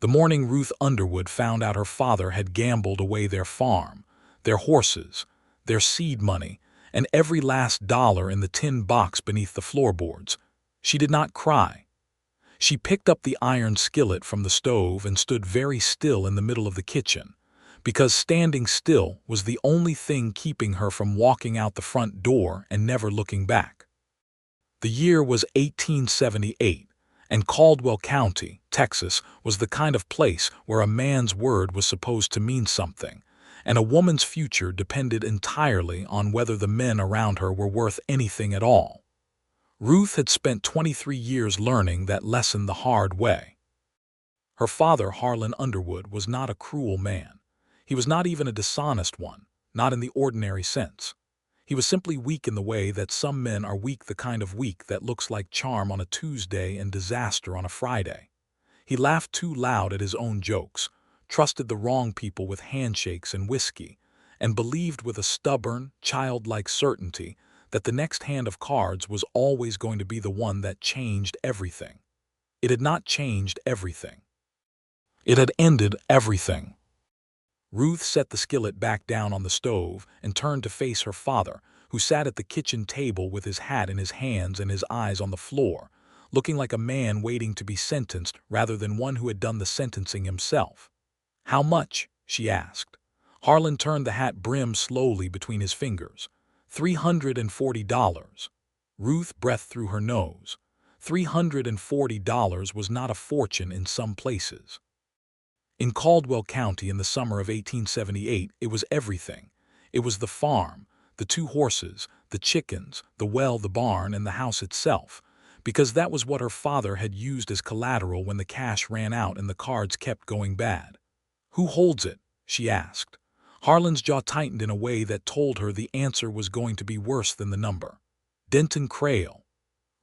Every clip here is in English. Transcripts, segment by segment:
The morning Ruth Underwood found out her father had gambled away their farm, their horses, their seed money, and every last dollar in the tin box beneath the floorboards, she did not cry. She picked up the iron skillet from the stove and stood very still in the middle of the kitchen, because standing still was the only thing keeping her from walking out the front door and never looking back. The year was 1878, and Caldwell County, Texas, was the kind of place where a man's word was supposed to mean something, and a woman's future depended entirely on whether the men around her were worth anything at all. Ruth had spent 23 years learning that lesson the hard way. Her father, Harlan Underwood, was not a cruel man. He was not even a dishonest one, not in the ordinary sense. He was simply weak in the way that some men are weak, the kind of weak that looks like charm on a Tuesday and disaster on a Friday. He laughed too loud at his own jokes, trusted the wrong people with handshakes and whiskey, and believed with a stubborn, childlike certainty that the next hand of cards was always going to be the one that changed everything. It had not changed everything. It had ended everything. Ruth set the skillet back down on the stove and turned to face her father, who sat at the kitchen table with his hat in his hands and his eyes on the floor, looking like a man waiting to be sentenced rather than one who had done the sentencing himself. "How much?" she asked. Harlan turned the hat brim slowly between his fingers. $340. Ruth breathed through her nose. $340 was not a fortune in some places. In Caldwell County in the summer of 1878, it was everything. It was the farm, the 2 horses, the chickens, the well, the barn, and the house itself, because that was what her father had used as collateral when the cash ran out and the cards kept going bad. "Who holds it?" she asked. Harlan's jaw tightened in a way that told her the answer was going to be worse than the number. "Denton Crail."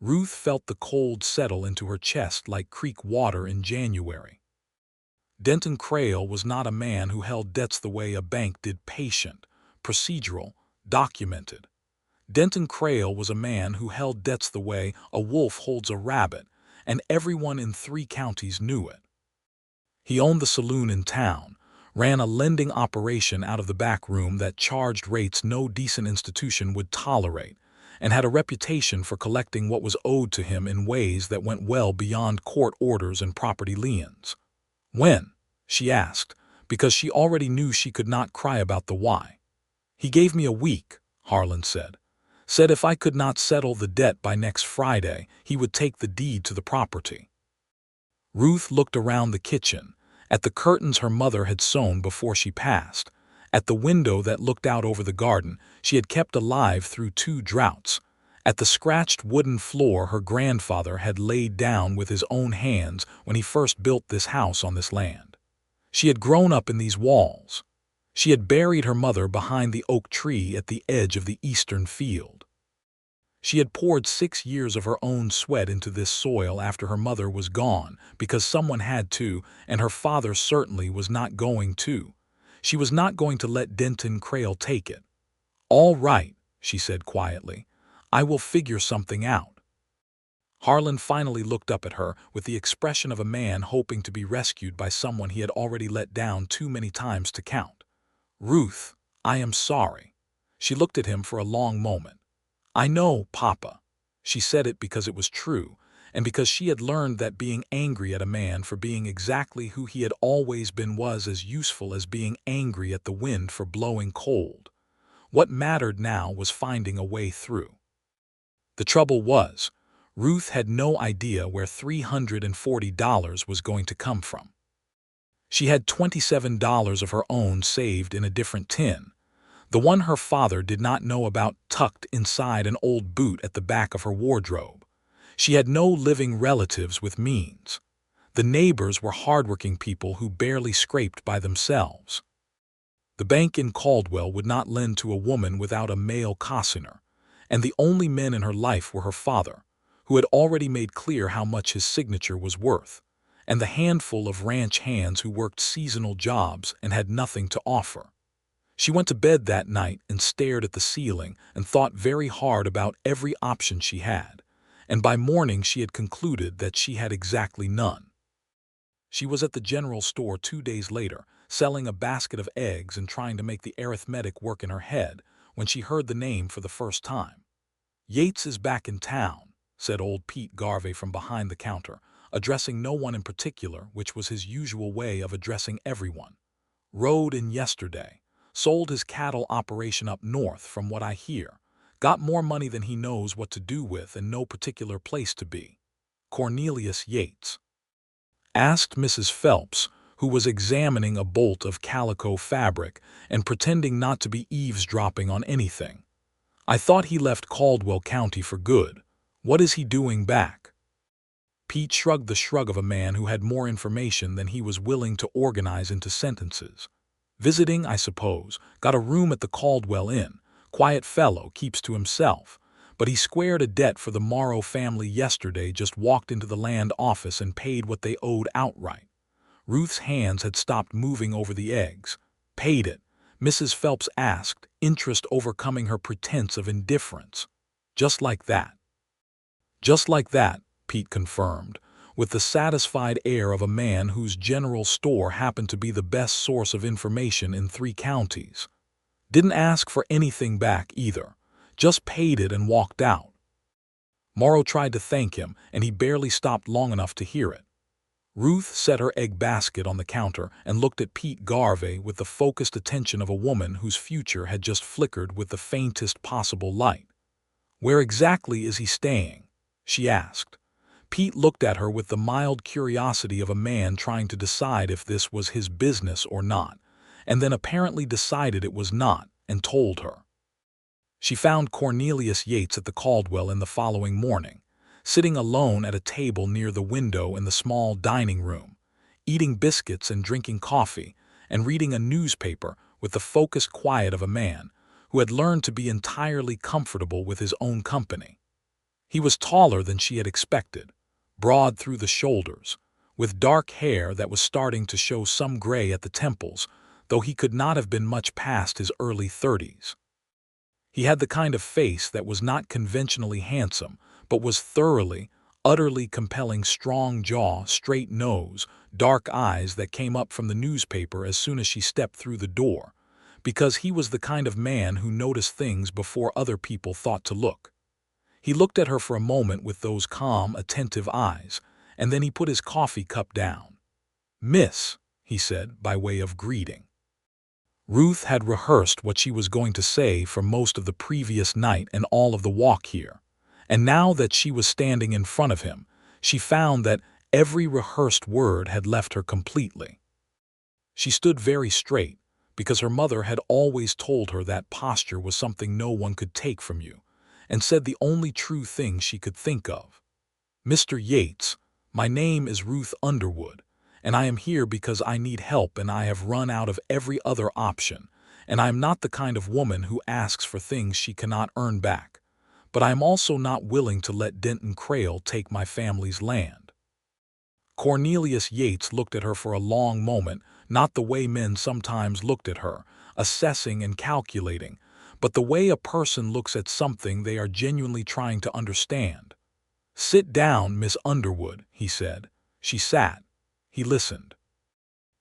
Ruth felt the cold settle into her chest like creek water in January. Denton Crail was not a man who held debts the way a bank did, patient, procedural, documented. Denton Crail was a man who held debts the way a wolf holds a rabbit, and everyone in 3 counties knew it. He owned the saloon in town, ran a lending operation out of the back room that charged rates no decent institution would tolerate, and had a reputation for collecting what was owed to him in ways that went well beyond court orders and property liens. "When?" she asked, because she already knew she could not cry about the why. "He gave me a week," Harlan said. "Said if I could not settle the debt by next Friday, he would take the deed to the property." Ruth looked around the kitchen, at the curtains her mother had sewn before she passed, at the window that looked out over the garden she had kept alive through 2 droughts, at the scratched wooden floor her grandfather had laid down with his own hands when he first built this house on this land. She had grown up in these walls. She had buried her mother behind the oak tree at the edge of the eastern field. She had poured 6 years of her own sweat into this soil after her mother was gone, because someone had to, and her father certainly was not going to. She was not going to let Denton Crail take it. "All right," she said quietly. "I will figure something out." Harlan finally looked up at her with the expression of a man hoping to be rescued by someone he had already let down too many times to count. "Ruth, I am sorry." She looked at him for a long moment. "I know, Papa." She said it because it was true, and because she had learned that being angry at a man for being exactly who he had always been was as useful as being angry at the wind for blowing cold. What mattered now was finding a way through. The trouble was, Ruth had no idea where $340 was going to come from. She had $27 of her own saved in a different tin, the one her father did not know about tucked inside an old boot at the back of her wardrobe. She had no living relatives with means. The neighbors were hardworking people who barely scraped by themselves. The bank in Caldwell would not lend to a woman without a male cosigner, and the only men in her life were her father, who had already made clear how much his signature was worth, and the handful of ranch hands who worked seasonal jobs and had nothing to offer. She went to bed that night and stared at the ceiling and thought very hard about every option she had, and by morning she had concluded that she had exactly none. She was at the general store 2 days later, selling a basket of eggs and trying to make the arithmetic work in her head when she heard the name for the first time. "Yates is back in town," said old Pete Garvey from behind the counter, addressing no one in particular, which was his usual way of addressing everyone. "Rode in yesterday. Sold his cattle operation up north, from what I hear. Got more money than he knows what to do with and no particular place to be. Cornelius Yates," asked Mrs. Phelps, who was examining a bolt of calico fabric and pretending not to be eavesdropping on anything. "I thought he left Caldwell County for good. What is he doing back?" Pete shrugged the shrug of a man who had more information than he was willing to organize into sentences. "Visiting, I suppose. Got a room at the Caldwell Inn. Quiet fellow, keeps to himself. But he squared a debt for the Morrow family yesterday, just walked into the land office and paid what they owed outright." Ruth's hands had stopped moving over the eggs. "Paid it?" Mrs. Phelps asked, interest overcoming her pretense of indifference. "Just like that." "Just like that," Pete confirmed, with the satisfied air of a man whose general store happened to be the best source of information in 3 counties. "Didn't ask for anything back either. Just paid it and walked out." Morrow tried to thank him, and he barely stopped long enough to hear it. Ruth set her egg basket on the counter and looked at Pete Garvey with the focused attention of a woman whose future had just flickered with the faintest possible light. "Where exactly is he staying?" she asked. Pete looked at her with the mild curiosity of a man trying to decide if this was his business or not, and then apparently decided it was not, and told her. She found Cornelius Yates at the Caldwell in the following morning, sitting alone at a table near the window in the small dining room, eating biscuits and drinking coffee, and reading a newspaper with the focused quiet of a man who had learned to be entirely comfortable with his own company. He was taller than she had expected, broad through the shoulders, with dark hair that was starting to show some gray at the temples, though he could not have been much past his early 30s. He had the kind of face that was not conventionally handsome, but was thoroughly, utterly compelling: strong jaw, straight nose, dark eyes that came up from the newspaper as soon as she stepped through the door, because he was the kind of man who noticed things before other people thought to look. He looked at her for a moment with those calm, attentive eyes, and then he put his coffee cup down. "Miss," he said, by way of greeting. Ruth had rehearsed what she was going to say for most of the previous night and all of the walk here, and now that she was standing in front of him, she found that every rehearsed word had left her completely. She stood very straight, because her mother had always told her that posture was something no one could take from you, and said the only true thing she could think of. "Mr. Yates, my name is Ruth Underwood, and I am here because I need help and I have run out of every other option, and I am not the kind of woman who asks for things she cannot earn back, but I am also not willing to let Denton Crail take my family's land." Cornelius Yates looked at her for a long moment, not the way men sometimes looked at her, assessing and calculating, but the way a person looks at something they are genuinely trying to understand. "Sit down, Miss Underwood," he said. She sat. He listened.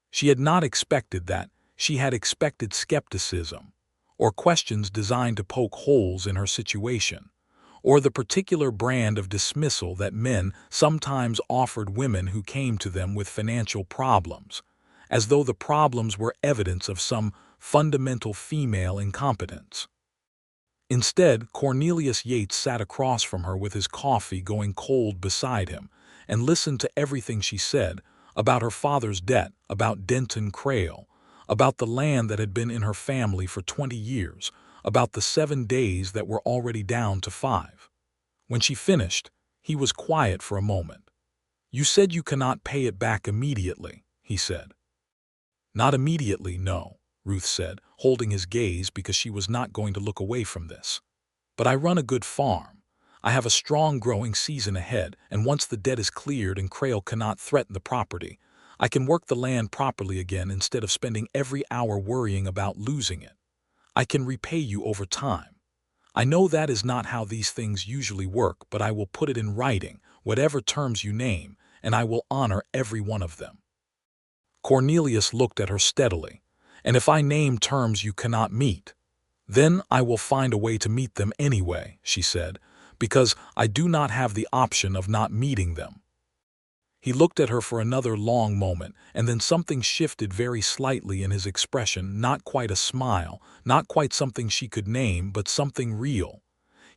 She had not expected that. She had expected skepticism, or questions designed to poke holes in her situation, or the particular brand of dismissal that men sometimes offered women who came to them with financial problems, as though the problems were evidence of some fundamental female incompetence. Instead, Cornelius Yates sat across from her with his coffee going cold beside him, and listened to everything she said, about her father's debt, about Denton Crail, about the land that had been in her family for 20 years, about the 7 days that were already down to 5. When she finished, he was quiet for a moment. "You said you cannot pay it back immediately," he said. "Not immediately, no," Ruth said, holding his gaze because she was not going to look away from this. "But I run a good farm. I have a strong growing season ahead, and once the debt is cleared and Crail cannot threaten the property, I can work the land properly again instead of spending every hour worrying about losing it. I can repay you over time. I know that is not how these things usually work, but I will put it in writing, whatever terms you name, and I will honor every one of them." Cornelius looked at her steadily. "And if I name terms you cannot meet, then I will find a way to meet them anyway," she said, "because I do not have the option of not meeting them." He looked at her for another long moment, and then something shifted very slightly in his expression, not quite a smile, not quite something she could name, but something real.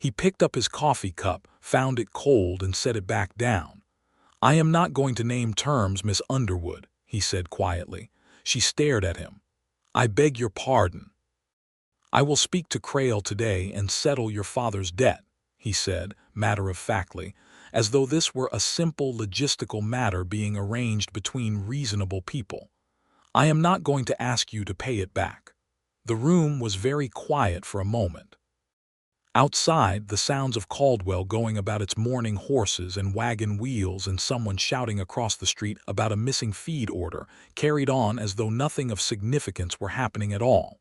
He picked up his coffee cup, found it cold, and set it back down. "I am not going to name terms, Miss Underwood," he said quietly. She stared at him. "I beg your pardon." "I will speak to Crail today and settle your father's debt," he said, matter-of-factly, as though this were a simple logistical matter being arranged between reasonable people. "I am not going to ask you to pay it back." The room was very quiet for a moment. Outside, the sounds of Caldwell going about its morning horses and wagon wheels and someone shouting across the street about a missing feed order carried on as though nothing of significance were happening at all.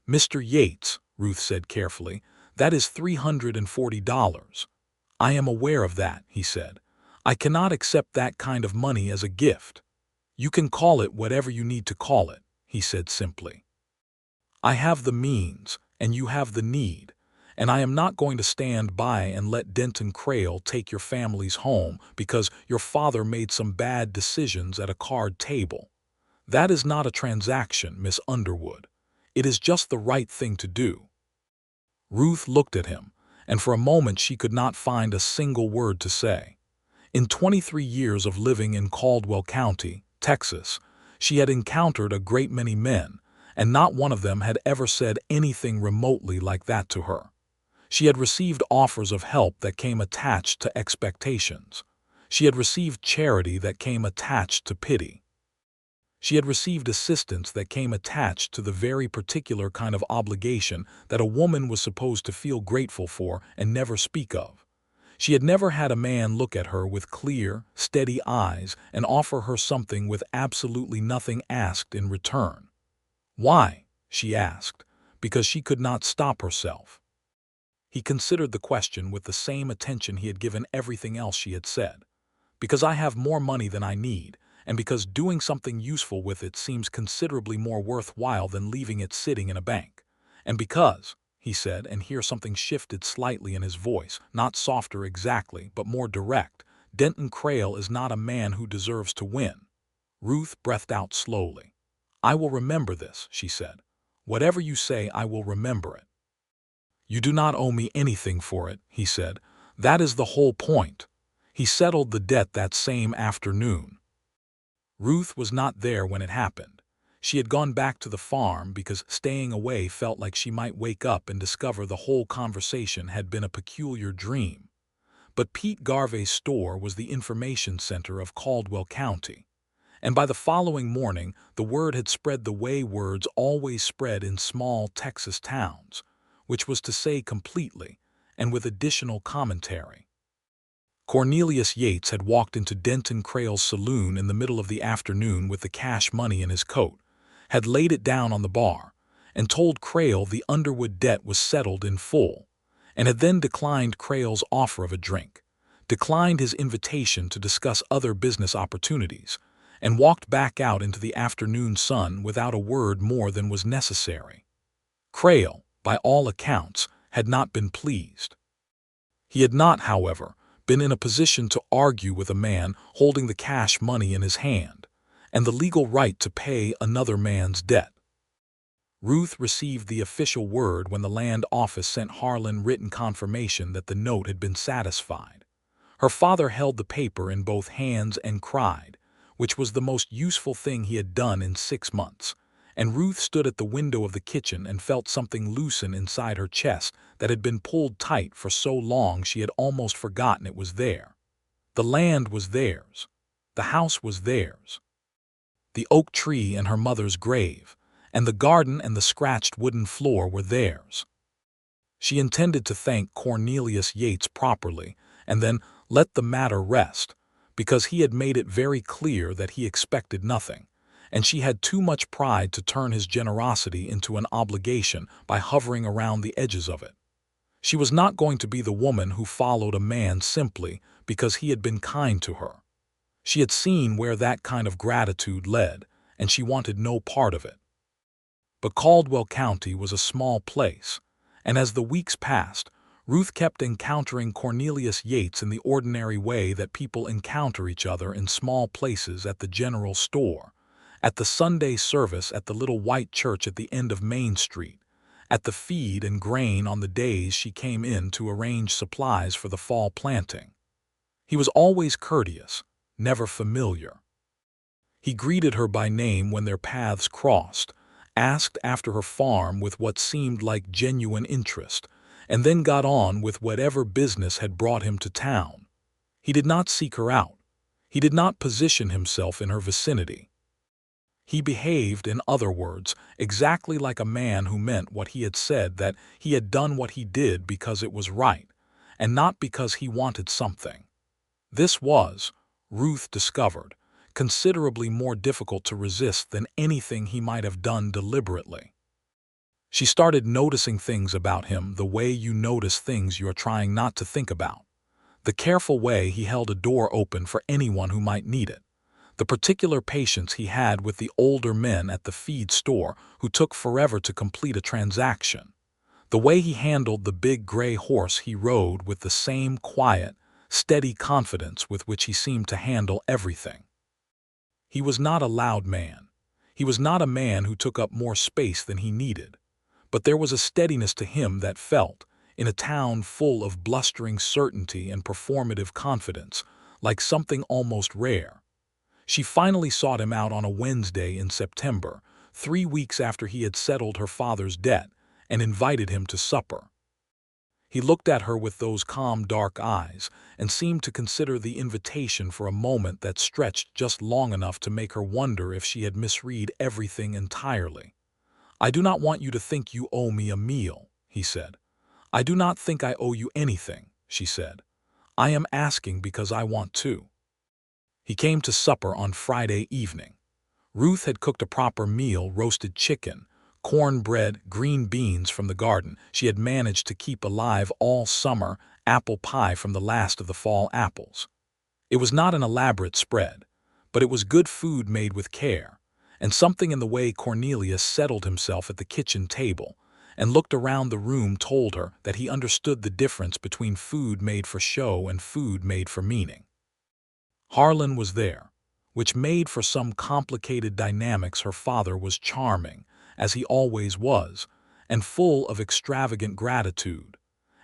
"Mr. Yates," Ruth said carefully, "that is $340. "I am aware of that," he said. "I cannot accept that kind of money as a gift." "You can call it whatever you need to call it," he said simply. "I have the means, and you have the need, and I am not going to stand by and let Denton Crail take your family's home because your father made some bad decisions at a card table. That is not a transaction, Miss Underwood. It is just the right thing to do." Ruth looked at him, and for a moment she could not find a single word to say. In 23 years of living in Caldwell County, Texas, she had encountered a great many men, and not one of them had ever said anything remotely like that to her. She had received offers of help that came attached to expectations. She had received charity that came attached to pity. She had received assistance that came attached to the very particular kind of obligation that a woman was supposed to feel grateful for and never speak of. She had never had a man look at her with clear, steady eyes and offer her something with absolutely nothing asked in return. "Why?" she asked, because she could not stop herself. He considered the question with the same attention he had given everything else she had said. "Because I have more money than I need, and because doing something useful with it seems considerably more worthwhile than leaving it sitting in a bank. And because," he said, and here something shifted slightly in his voice, not softer exactly, but more direct, "Denton Crail is not a man who deserves to win." Ruth breathed out slowly. "I will remember this," she said. "Whatever you say, I will remember it." "You do not owe me anything for it," he said. "That is the whole point." He settled the debt that same afternoon. Ruth was not there when it happened. She had gone back to the farm because staying away felt like she might wake up and discover the whole conversation had been a peculiar dream. But Pete Garvey's store was the information center of Caldwell County, and by the following morning the word had spread the way words always spread in small Texas towns, which was to say completely, and with additional commentary. Cornelius Yates had walked into Denton Crail's saloon in the middle of the afternoon with the cash money in his coat, had laid it down on the bar, and told Crail the Underwood debt was settled in full, and had then declined Crail's offer of a drink, declined his invitation to discuss other business opportunities, and walked back out into the afternoon sun without a word more than was necessary. Crail, by all accounts, had not been pleased. He had not, however, been in a position to argue with a man holding the cash money in his hand, and the legal right to pay another man's debt. Ruth received the official word when the land office sent Harlan written confirmation that the note had been satisfied. Her father held the paper in both hands and cried, which was the most useful thing he had done in 6 months, and Ruth stood at the window of the kitchen and felt something loosen inside her chest that had been pulled tight for so long she had almost forgotten it was there. The land was theirs. The house was theirs. The oak tree and her mother's grave, and the garden and the scratched wooden floor were theirs. She intended to thank Cornelius Yates properly and then let the matter rest, because he had made it very clear that he expected nothing, and she had too much pride to turn his generosity into an obligation by hovering around the edges of it. She was not going to be the woman who followed a man simply because he had been kind to her. She had seen where that kind of gratitude led, and she wanted no part of it. But Caldwell County was a small place, and as the weeks passed, Ruth kept encountering Cornelius Yates in the ordinary way that people encounter each other in small places, at the general store, at the Sunday service at the little white church at the end of Main Street, at the feed and grain on the days she came in to arrange supplies for the fall planting. He was always courteous, never familiar. He greeted her by name when their paths crossed, asked after her farm with what seemed like genuine interest, and then got on with whatever business had brought him to town. He did not seek her out. He did not position himself in her vicinity. He behaved, in other words, exactly like a man who meant what he had said, that he had done what he did because it was right, and not because he wanted something. This was, Ruth discovered, considerably more difficult to resist than anything he might have done deliberately. She started noticing things about him the way you notice things you are trying not to think about. The careful way he held a door open for anyone who might need it. The particular patience he had with the older men at the feed store who took forever to complete a transaction. The way he handled the big gray horse he rode with the same quiet, steady confidence with which he seemed to handle everything. He was not a loud man. He was not a man who took up more space than he needed. But there was a steadiness to him that felt, in a town full of blustering certainty and performative confidence, like something almost rare. She finally sought him out on a Wednesday in September, 3 weeks after he had settled her father's debt, and invited him to supper. He looked at her with those calm, dark eyes, and seemed to consider the invitation for a moment that stretched just long enough to make her wonder if she had misread everything entirely. "I do not want you to think you owe me a meal," he said. "I do not think I owe you anything," she said. "I am asking because I want to." He came to supper on Friday evening. Ruth had cooked a proper meal: roasted chicken, cornbread, green beans from the garden she had managed to keep alive all summer, apple pie from the last of the fall apples. It was not an elaborate spread, but it was good food made with care, and something in the way Cornelius settled himself at the kitchen table and looked around the room told her that he understood the difference between food made for show and food made for meaning. Harlan was there, which made for some complicated dynamics. Her father was charming, as he always was, and full of extravagant gratitude,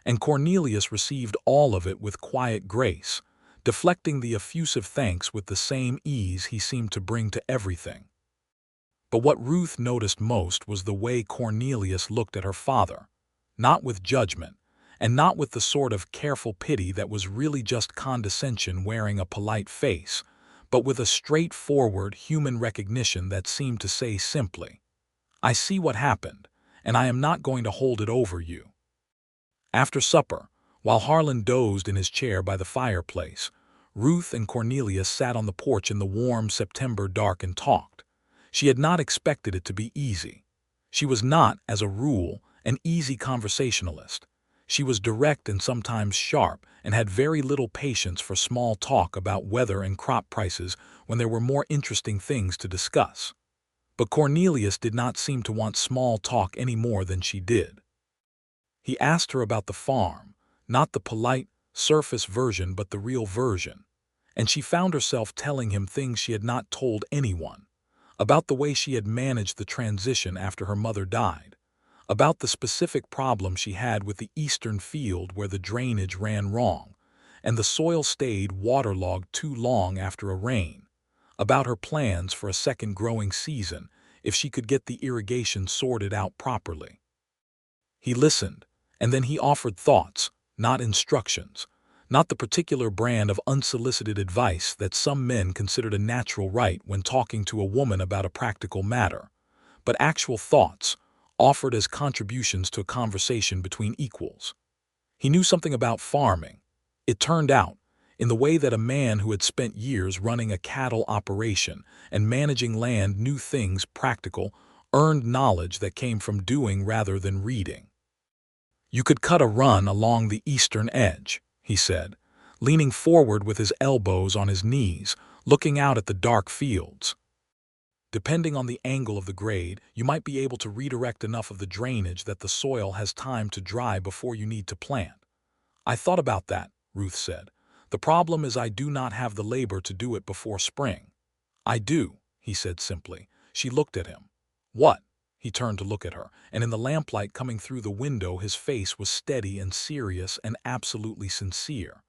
and Cornelius received all of it with quiet grace, deflecting the effusive thanks with the same ease he seemed to bring to everything. But what Ruth noticed most was the way Cornelius looked at her father, not with judgment, and not with the sort of careful pity that was really just condescension wearing a polite face, but with a straightforward human recognition that seemed to say simply, "I see what happened, and I am not going to hold it over you." After supper, while Harlan dozed in his chair by the fireplace, Ruth and Cornelius sat on the porch in the warm September dark and talked. She had not expected it to be easy. She was not, as a rule, an easy conversationalist. She was direct and sometimes sharp, and had very little patience for small talk about weather and crop prices when there were more interesting things to discuss. But Cornelius did not seem to want small talk any more than she did. He asked her about the farm, not the polite, surface version but the real version, and she found herself telling him things she had not told anyone, about the way she had managed the transition after her mother died, about the specific problem she had with the eastern field where the drainage ran wrong, and the soil stayed waterlogged too long after a rain, about her plans for a second growing season if she could get the irrigation sorted out properly. He listened, and then he offered thoughts, not instructions, not the particular brand of unsolicited advice that some men considered a natural right when talking to a woman about a practical matter, but actual thoughts, offered as contributions to a conversation between equals. He knew something about farming. It turned out, in the way that a man who had spent years running a cattle operation and managing land knew things practical, earned knowledge that came from doing rather than reading. "You could cut a run along the eastern edge," he said, leaning forward with his elbows on his knees, looking out at the dark fields. Depending on the angle of the grade, you might be able to redirect enough of the drainage that the soil has time to dry before you need to plant. I thought about that, Ruth said. The problem is I do not have the labor to do it before spring. I do, he said simply. She looked at him. What? He turned to look at her, and in the lamplight coming through the window his face was steady and serious and absolutely sincere.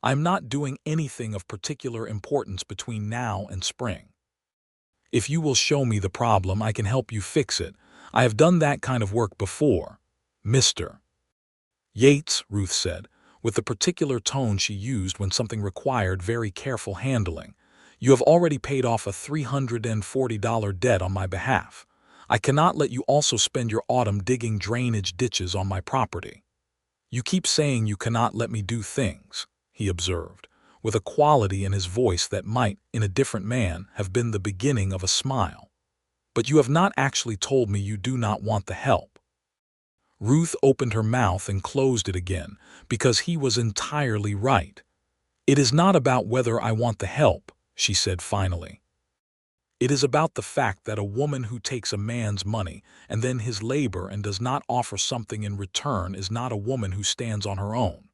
I'm not doing anything of particular importance between now and spring. If you will show me the problem, I can help you fix it. I have done that kind of work before. Mr. Yates, Ruth said, with the particular tone she used when something required very careful handling. You have already paid off a $340 debt on my behalf. I cannot let you also spend your autumn digging drainage ditches on my property. You keep saying you cannot let me do things, he observed, with a quality in his voice that might, in a different man, have been the beginning of a smile. But you have not actually told me you do not want the help. Ruth opened her mouth and closed it again, because he was entirely right. It is not about whether I want the help, she said finally. It is about the fact that a woman who takes a man's money and then his labor and does not offer something in return is not a woman who stands on her own.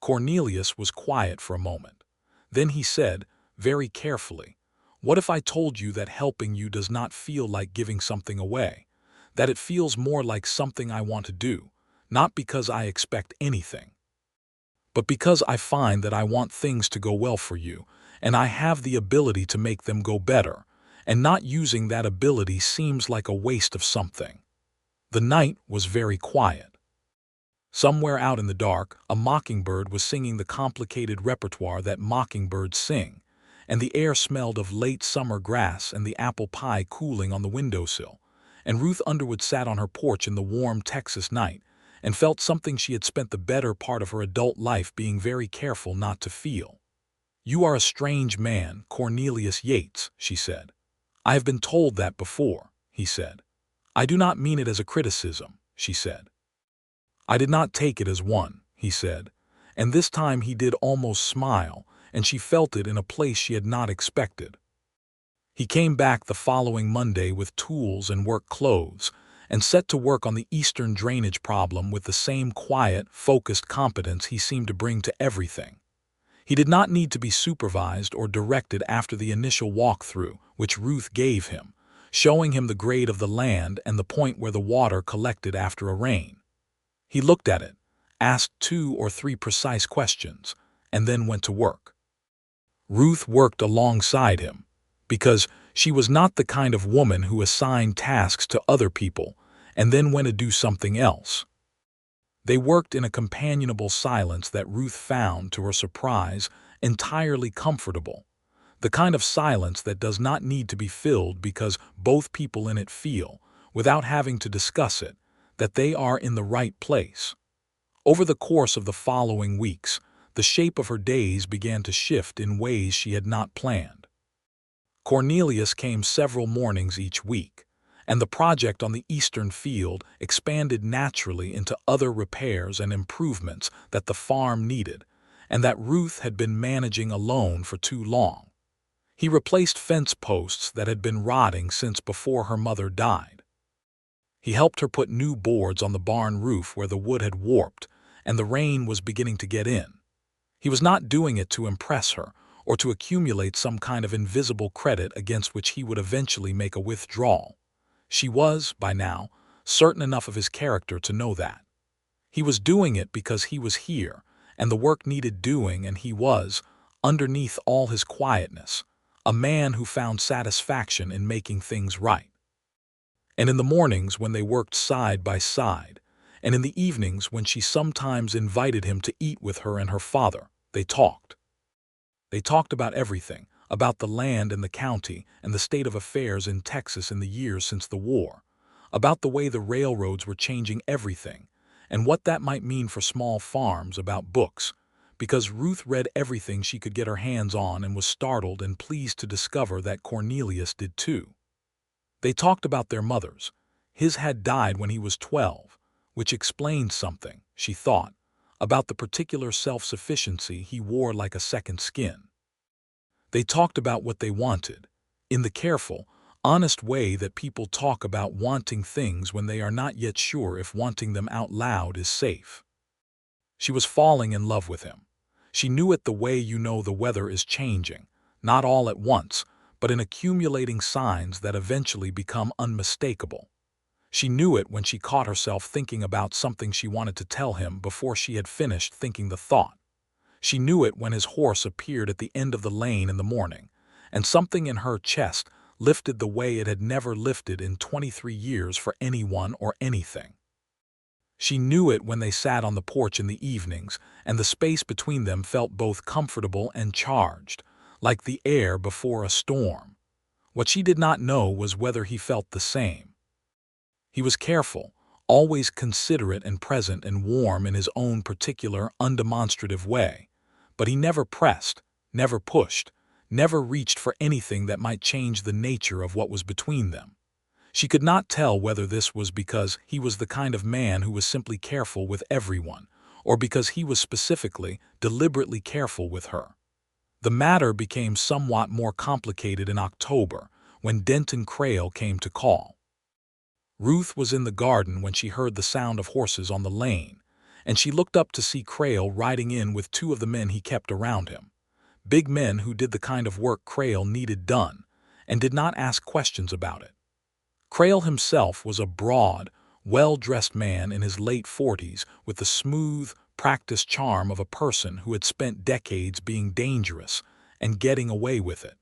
Cornelius was quiet for a moment. Then he said, very carefully, "What if I told you that helping you does not feel like giving something away? That it feels more like something I want to do, not because I expect anything, but because I find that I want things to go well for you, and I have the ability to make them go better, and not using that ability seems like a waste of something." The night was very quiet. Somewhere out in the dark, a mockingbird was singing the complicated repertoire that mockingbirds sing, and the air smelled of late summer grass and the apple pie cooling on the windowsill, and Ruth Underwood sat on her porch in the warm Texas night and felt something she had spent the better part of her adult life being very careful not to feel. "You are a strange man, Cornelius Yates," she said. "I have been told that before," he said. "I do not mean it as a criticism," she said. "I did not take it as one," he said, and this time he did almost smile, and she felt it in a place she had not expected. He came back the following Monday with tools and work clothes, and set to work on the eastern drainage problem with the same quiet, focused competence he seemed to bring to everything. He did not need to be supervised or directed after the initial walkthrough, which Ruth gave him, showing him the grade of the land and the point where the water collected after a rain. He looked at it, asked 2 or 3 precise questions, and then went to work. Ruth worked alongside him, because she was not the kind of woman who assigned tasks to other people and then went to do something else. They worked in a companionable silence that Ruth found, to her surprise, entirely comfortable, the kind of silence that does not need to be filled because both people in it feel, without having to discuss it, that they are in the right place. Over the course of the following weeks, the shape of her days began to shift in ways she had not planned. Cornelius came several mornings each week, and the project on the eastern field expanded naturally into other repairs and improvements that the farm needed, and that Ruth had been managing alone for too long. He replaced fence posts that had been rotting since before her mother died. He helped her put new boards on the barn roof where the wood had warped, and the rain was beginning to get in. He was not doing it to impress her, or to accumulate some kind of invisible credit against which he would eventually make a withdrawal. She was, by now, certain enough of his character to know that. He was doing it because he was here, and the work needed doing, and he was, underneath all his quietness, a man who found satisfaction in making things right. And in the mornings when they worked side by side, and in the evenings when she sometimes invited him to eat with her and her father, they talked. They talked about everything, about the land and the county and the state of affairs in Texas in the years since the war, about the way the railroads were changing everything, and what that might mean for small farms, about books, because Ruth read everything she could get her hands on and was startled and pleased to discover that Cornelius did too. They talked about their mothers. His had died when he was 12, which explained something, she thought, about the particular self-sufficiency he wore like a second skin. They talked about what they wanted, in the careful, honest way that people talk about wanting things when they are not yet sure if wanting them out loud is safe. She was falling in love with him. She knew it the way you know the weather is changing, not all at once, but in accumulating signs that eventually become unmistakable. She knew it when she caught herself thinking about something she wanted to tell him before she had finished thinking the thought. She knew it when his horse appeared at the end of the lane in the morning, and something in her chest lifted the way it had never lifted in 23 years for anyone or anything. She knew it when they sat on the porch in the evenings, and the space between them felt both comfortable and charged, like the air before a storm. What she did not know was whether he felt the same. He was careful, always considerate and present and warm in his own particular, undemonstrative way, but he never pressed, never pushed, never reached for anything that might change the nature of what was between them. She could not tell whether this was because he was the kind of man who was simply careful with everyone, or because he was specifically, deliberately careful with her. The matter became somewhat more complicated in October, when Denton Crail came to call. Ruth was in the garden when she heard the sound of horses on the lane, and she looked up to see Crail riding in with two of the men he kept around him. Big men who did the kind of work Crail needed done, and did not ask questions about it. Crail himself was a broad, well-dressed man in his late 40s with the smooth, practiced charm of a person who had spent decades being dangerous and getting away with it.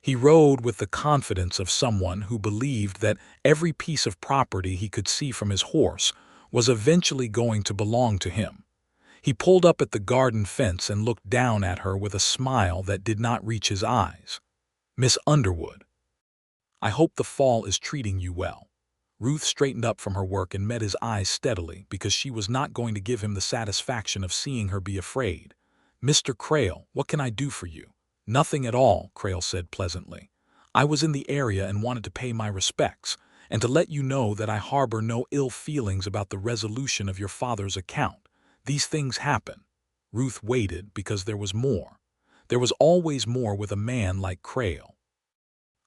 He rode with the confidence of someone who believed that every piece of property he could see from his horse was eventually going to belong to him. He pulled up at the garden fence and looked down at her with a smile that did not reach his eyes. "Miss Underwood, I hope the fall is treating you well." Ruth straightened up from her work and met his eyes steadily because she was not going to give him the satisfaction of seeing her be afraid. "Mr. Crail, what can I do for you?" "Nothing at all," Crail said pleasantly. "I was in the area and wanted to pay my respects, and to let you know that I harbor no ill feelings about the resolution of your father's account. These things happen." Ruth waited because there was more. There was always more with a man like Crail.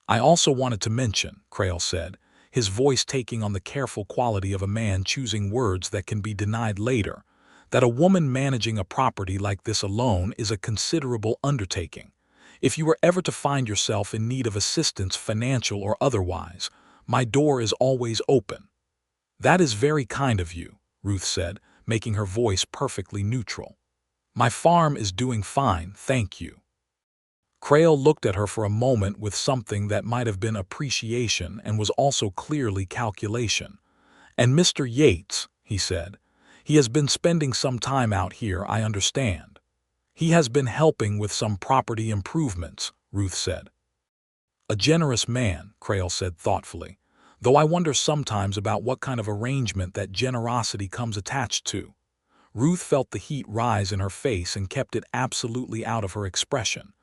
"I also wanted to mention," Crail said, his voice taking on the careful quality of a man choosing words that can be denied later, "that a woman managing a property like this alone is a considerable undertaking. If you were ever to find yourself in need of assistance, financial or otherwise, my door is always open." "That is very kind of you," Ruth said, making her voice perfectly neutral. "My farm is doing fine, thank you." Crail looked at her for a moment with something that might have been appreciation and was also clearly calculation. "And Mr. Yates," he said, "he has been spending some time out here, I understand." "He has been helping with some property improvements," Ruth said. "A generous man," Crail said thoughtfully, "though I wonder sometimes about what kind of arrangement that generosity comes attached to." Ruth felt the heat rise in her face and kept it absolutely out of her expression.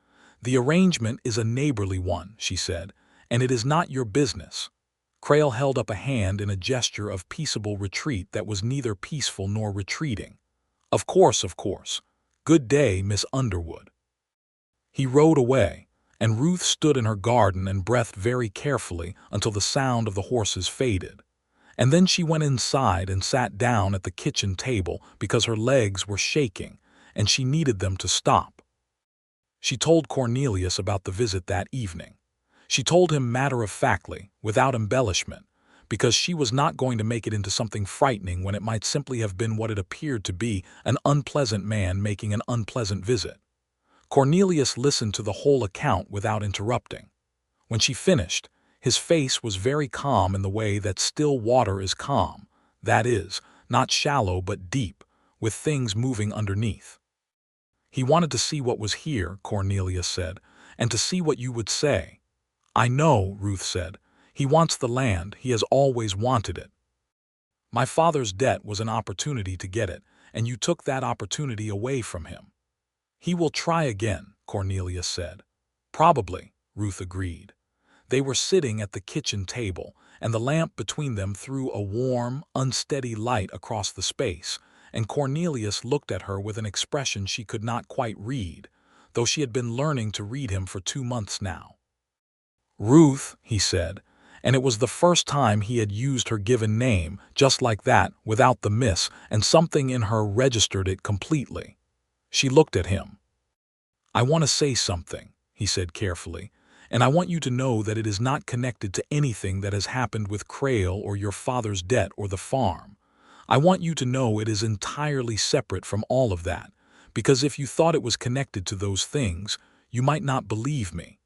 "The arrangement is a neighborly one," she said, "and it is not your business." Crail held up a hand in a gesture of peaceable retreat that was neither peaceful nor retreating. Of course. Good day, Miss Underwood." He rode away, and Ruth stood in her garden and breathed very carefully until the sound of the horses faded. And then she went inside and sat down at the kitchen table because her legs were shaking, and she needed them to stop. She told Cornelius about the visit that evening. She told him matter-of-factly, without embellishment, because she was not going to make it into something frightening when it might simply have been what it appeared to be, an unpleasant man making an unpleasant visit. Cornelius listened to the whole account without interrupting. When she finished, his face was very calm in the way that still water is calm, that is, not shallow but deep, with things moving underneath. "He wanted to see what was here," Cornelius said, "and to see what you would say." "I know," Ruth said. "He wants the land. He has always wanted it. My father's debt was an opportunity to get it, and you took that opportunity away from him." "He will try again," Cornelius said. "Probably," Ruth agreed. They were sitting at the kitchen table, and the lamp between them threw a warm, unsteady light across the space, and Cornelius looked at her with an expression she could not quite read, though she had been learning to read him for 2 months now. "Ruth," he said, and it was the first time he had used her given name, just like that, without the miss, and something in her registered it completely. She looked at him. "I want to say something," he said carefully, "and I want you to know that it is not connected to anything that has happened with Crail or your father's debt or the farm. I want you to know it is entirely separate from all of that, because if you thought it was connected to those things, you might not believe me."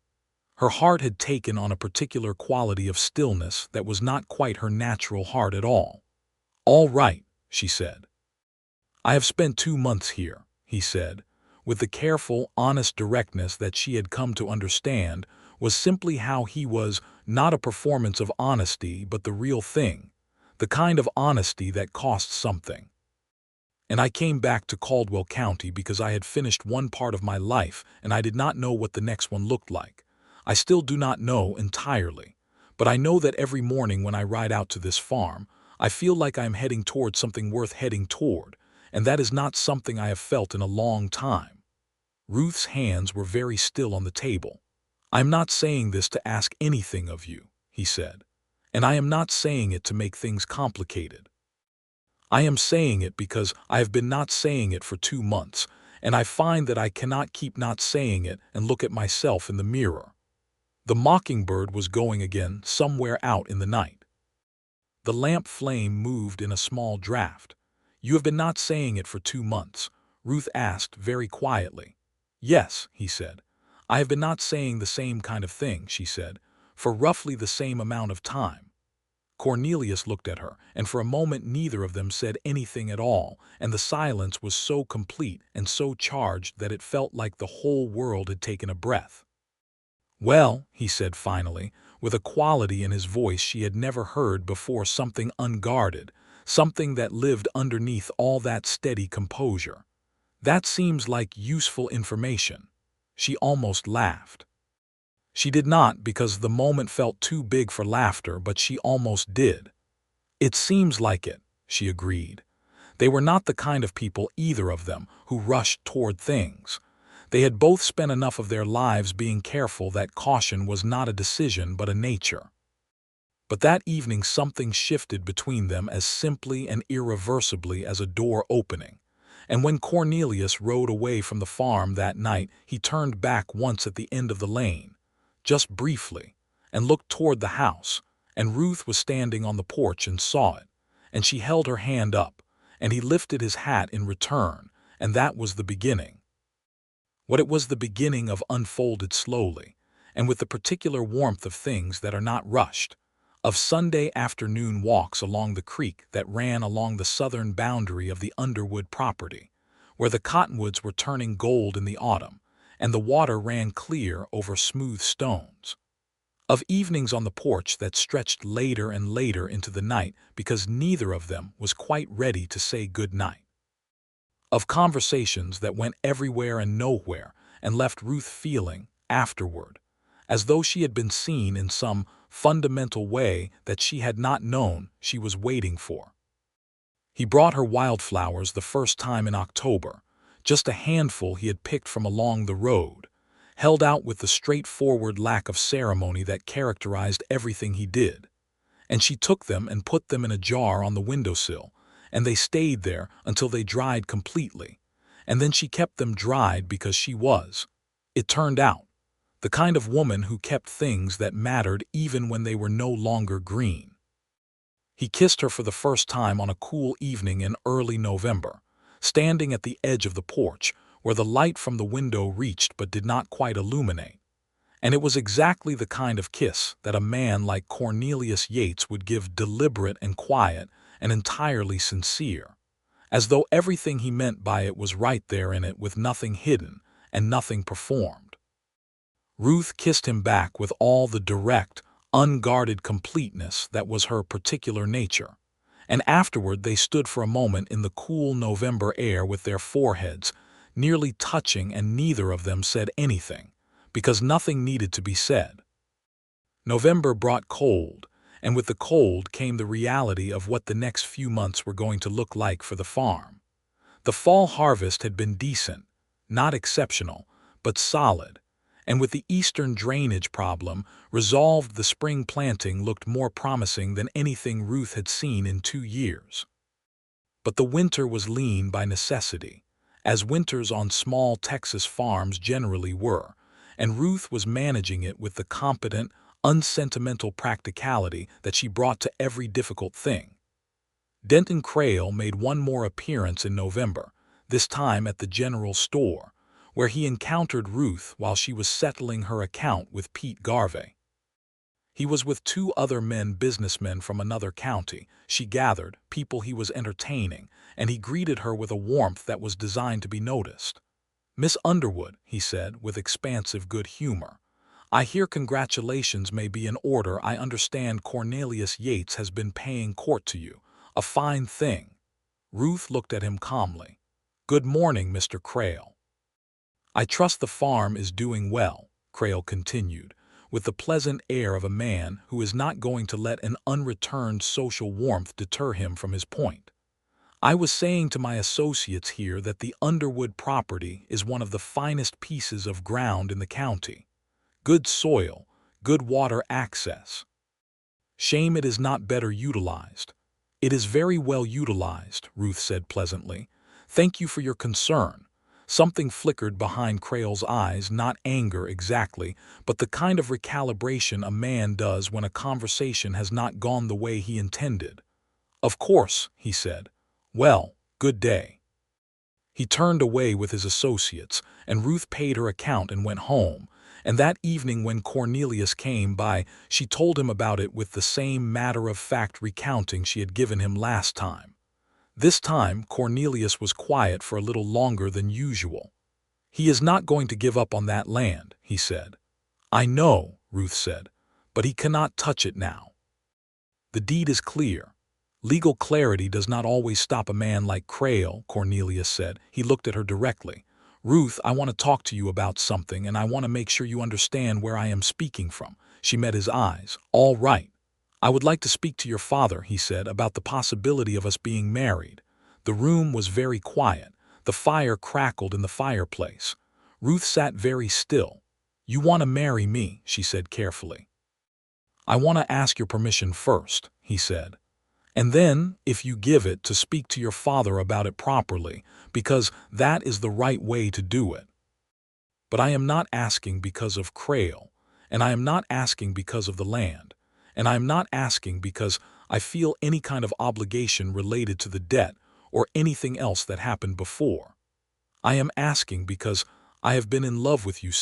Her heart had taken on a particular quality of stillness that was not quite her natural heart at all. "All right," she said. "I have spent 2 months here," he said, with the careful, honest directness that she had come to understand was simply how he was, not a performance of honesty but the real thing, the kind of honesty that costs something. "And I came back to Caldwell County because I had finished one part of my life and I did not know what the next one looked like. I still do not know entirely, but I know that every morning when I ride out to this farm, I feel like I am heading toward something worth heading toward, and that is not something I have felt in a long time." Ruth's hands were very still on the table. "I am not saying this to ask anything of you," he said, "and I am not saying it to make things complicated. I am saying it because I have been not saying it for 2 months, and I find that I cannot keep not saying it and look at myself in the mirror." The mockingbird was going again somewhere out in the night. The lamp flame moved in a small draft. "You have been not saying it for 2 months?" Ruth asked very quietly. "Yes," he said. "I have been not saying the same kind of thing," she said, "for roughly the same amount of time." Cornelius looked at her, and for a moment neither of them said anything at all, and the silence was so complete and so charged that it felt like the whole world had taken a breath. "Well," he said finally, with a quality in his voice she had never heard before, something unguarded, something that lived underneath all that steady composure. "That seems like useful information." She almost laughed. She did not, because the moment felt too big for laughter, but she almost did. "It seems like it," she agreed. They were not the kind of people, either of them, who rushed toward things. They had both spent enough of their lives being careful that caution was not a decision but a nature. But that evening something shifted between them as simply and irreversibly as a door opening. And when Cornelius rode away from the farm that night, he turned back once at the end of the lane, just briefly, and looked toward the house, and Ruth was standing on the porch and saw it, and she held her hand up, and he lifted his hat in return, and that was the beginning. What it was the beginning of unfolded slowly, and with the particular warmth of things that are not rushed, of Sunday afternoon walks along the creek that ran along the southern boundary of the Underwood property, where the cottonwoods were turning gold in the autumn, and the water ran clear over smooth stones. Of evenings on the porch that stretched later and later into the night because neither of them was quite ready to say good night. Of conversations that went everywhere and nowhere and left Ruth feeling, afterward, as though she had been seen in some fundamental way that she had not known she was waiting for. He brought her wildflowers the first time in October, just a handful he had picked from along the road, held out with the straightforward lack of ceremony that characterized everything he did. And she took them and put them in a jar on the windowsill, and they stayed there until they dried completely, and then she kept them dried because she was, it turned out, the kind of woman who kept things that mattered even when they were no longer green. He kissed her for the first time on a cool evening in early November, standing at the edge of the porch, where the light from the window reached but did not quite illuminate. And it was exactly the kind of kiss that a man like Cornelius Yates would give, deliberate and quiet and entirely sincere, as though everything he meant by it was right there in it, with nothing hidden and nothing performed. Ruth kissed him back with all the direct, unguarded completeness that was her particular nature, and afterward they stood for a moment in the cool November air with their foreheads nearly touching, and neither of them said anything, because nothing needed to be said. November brought cold, and with the cold came the reality of what the next few months were going to look like for the farm. The fall harvest had been decent, not exceptional, but solid, and with the eastern drainage problem resolved, the spring planting looked more promising than anything Ruth had seen in 2 years. But the winter was lean by necessity, as winters on small Texas farms generally were, and Ruth was managing it with the competent, unsentimental practicality that she brought to every difficult thing. Denton Crail made one more appearance in November, this time at the general store, where he encountered Ruth while she was settling her account with Pete Garvey. He was with 2 other businessmen from another county, she gathered, people he was entertaining, and he greeted her with a warmth that was designed to be noticed. "Miss Underwood," he said, with expansive good humor, "I hear congratulations may be in order. I understand Cornelius Yates has been paying court to you. A fine thing." Ruth looked at him calmly. "Good morning, Mr. Crail." "I trust the farm is doing well," Crail continued, with the pleasant air of a man who is not going to let an unreturned social warmth deter him from his point. "I was saying to my associates here that the Underwood property is one of the finest pieces of ground in the county. Good soil, good water access. Shame it is not better utilized." "It is very well utilized," Ruth said pleasantly. "Thank you for your concern." Something flickered behind Crail's eyes, not anger exactly, but the kind of recalibration a man does when a conversation has not gone the way he intended. "Of course," he said. "Well, good day." He turned away with his associates, and Ruth paid her account and went home, and that evening when Cornelius came by, she told him about it with the same matter-of-fact recounting she had given him last time. This time, Cornelius was quiet for a little longer than usual. "He is not going to give up on that land," he said. "I know," Ruth said, "but he cannot touch it now. The deed is clear." "Legal clarity does not always stop a man like Crail," Cornelius said. He looked at her directly. "Ruth, I want to talk to you about something, and I want to make sure you understand where I am speaking from." She met his eyes. "All right. I would like to speak to your father," he said, "about the possibility of us being married." The room was very quiet. The fire crackled in the fireplace. Ruth sat very still. "You want to marry me," she said carefully. "I want to ask your permission first," he said. "And then, if you give it, to speak to your father about it properly, because that is the right way to do it. But I am not asking because of Crail, and I am not asking because of the land, and I am not asking because I feel any kind of obligation related to the debt or anything else that happened before. I am asking because I have been in love with you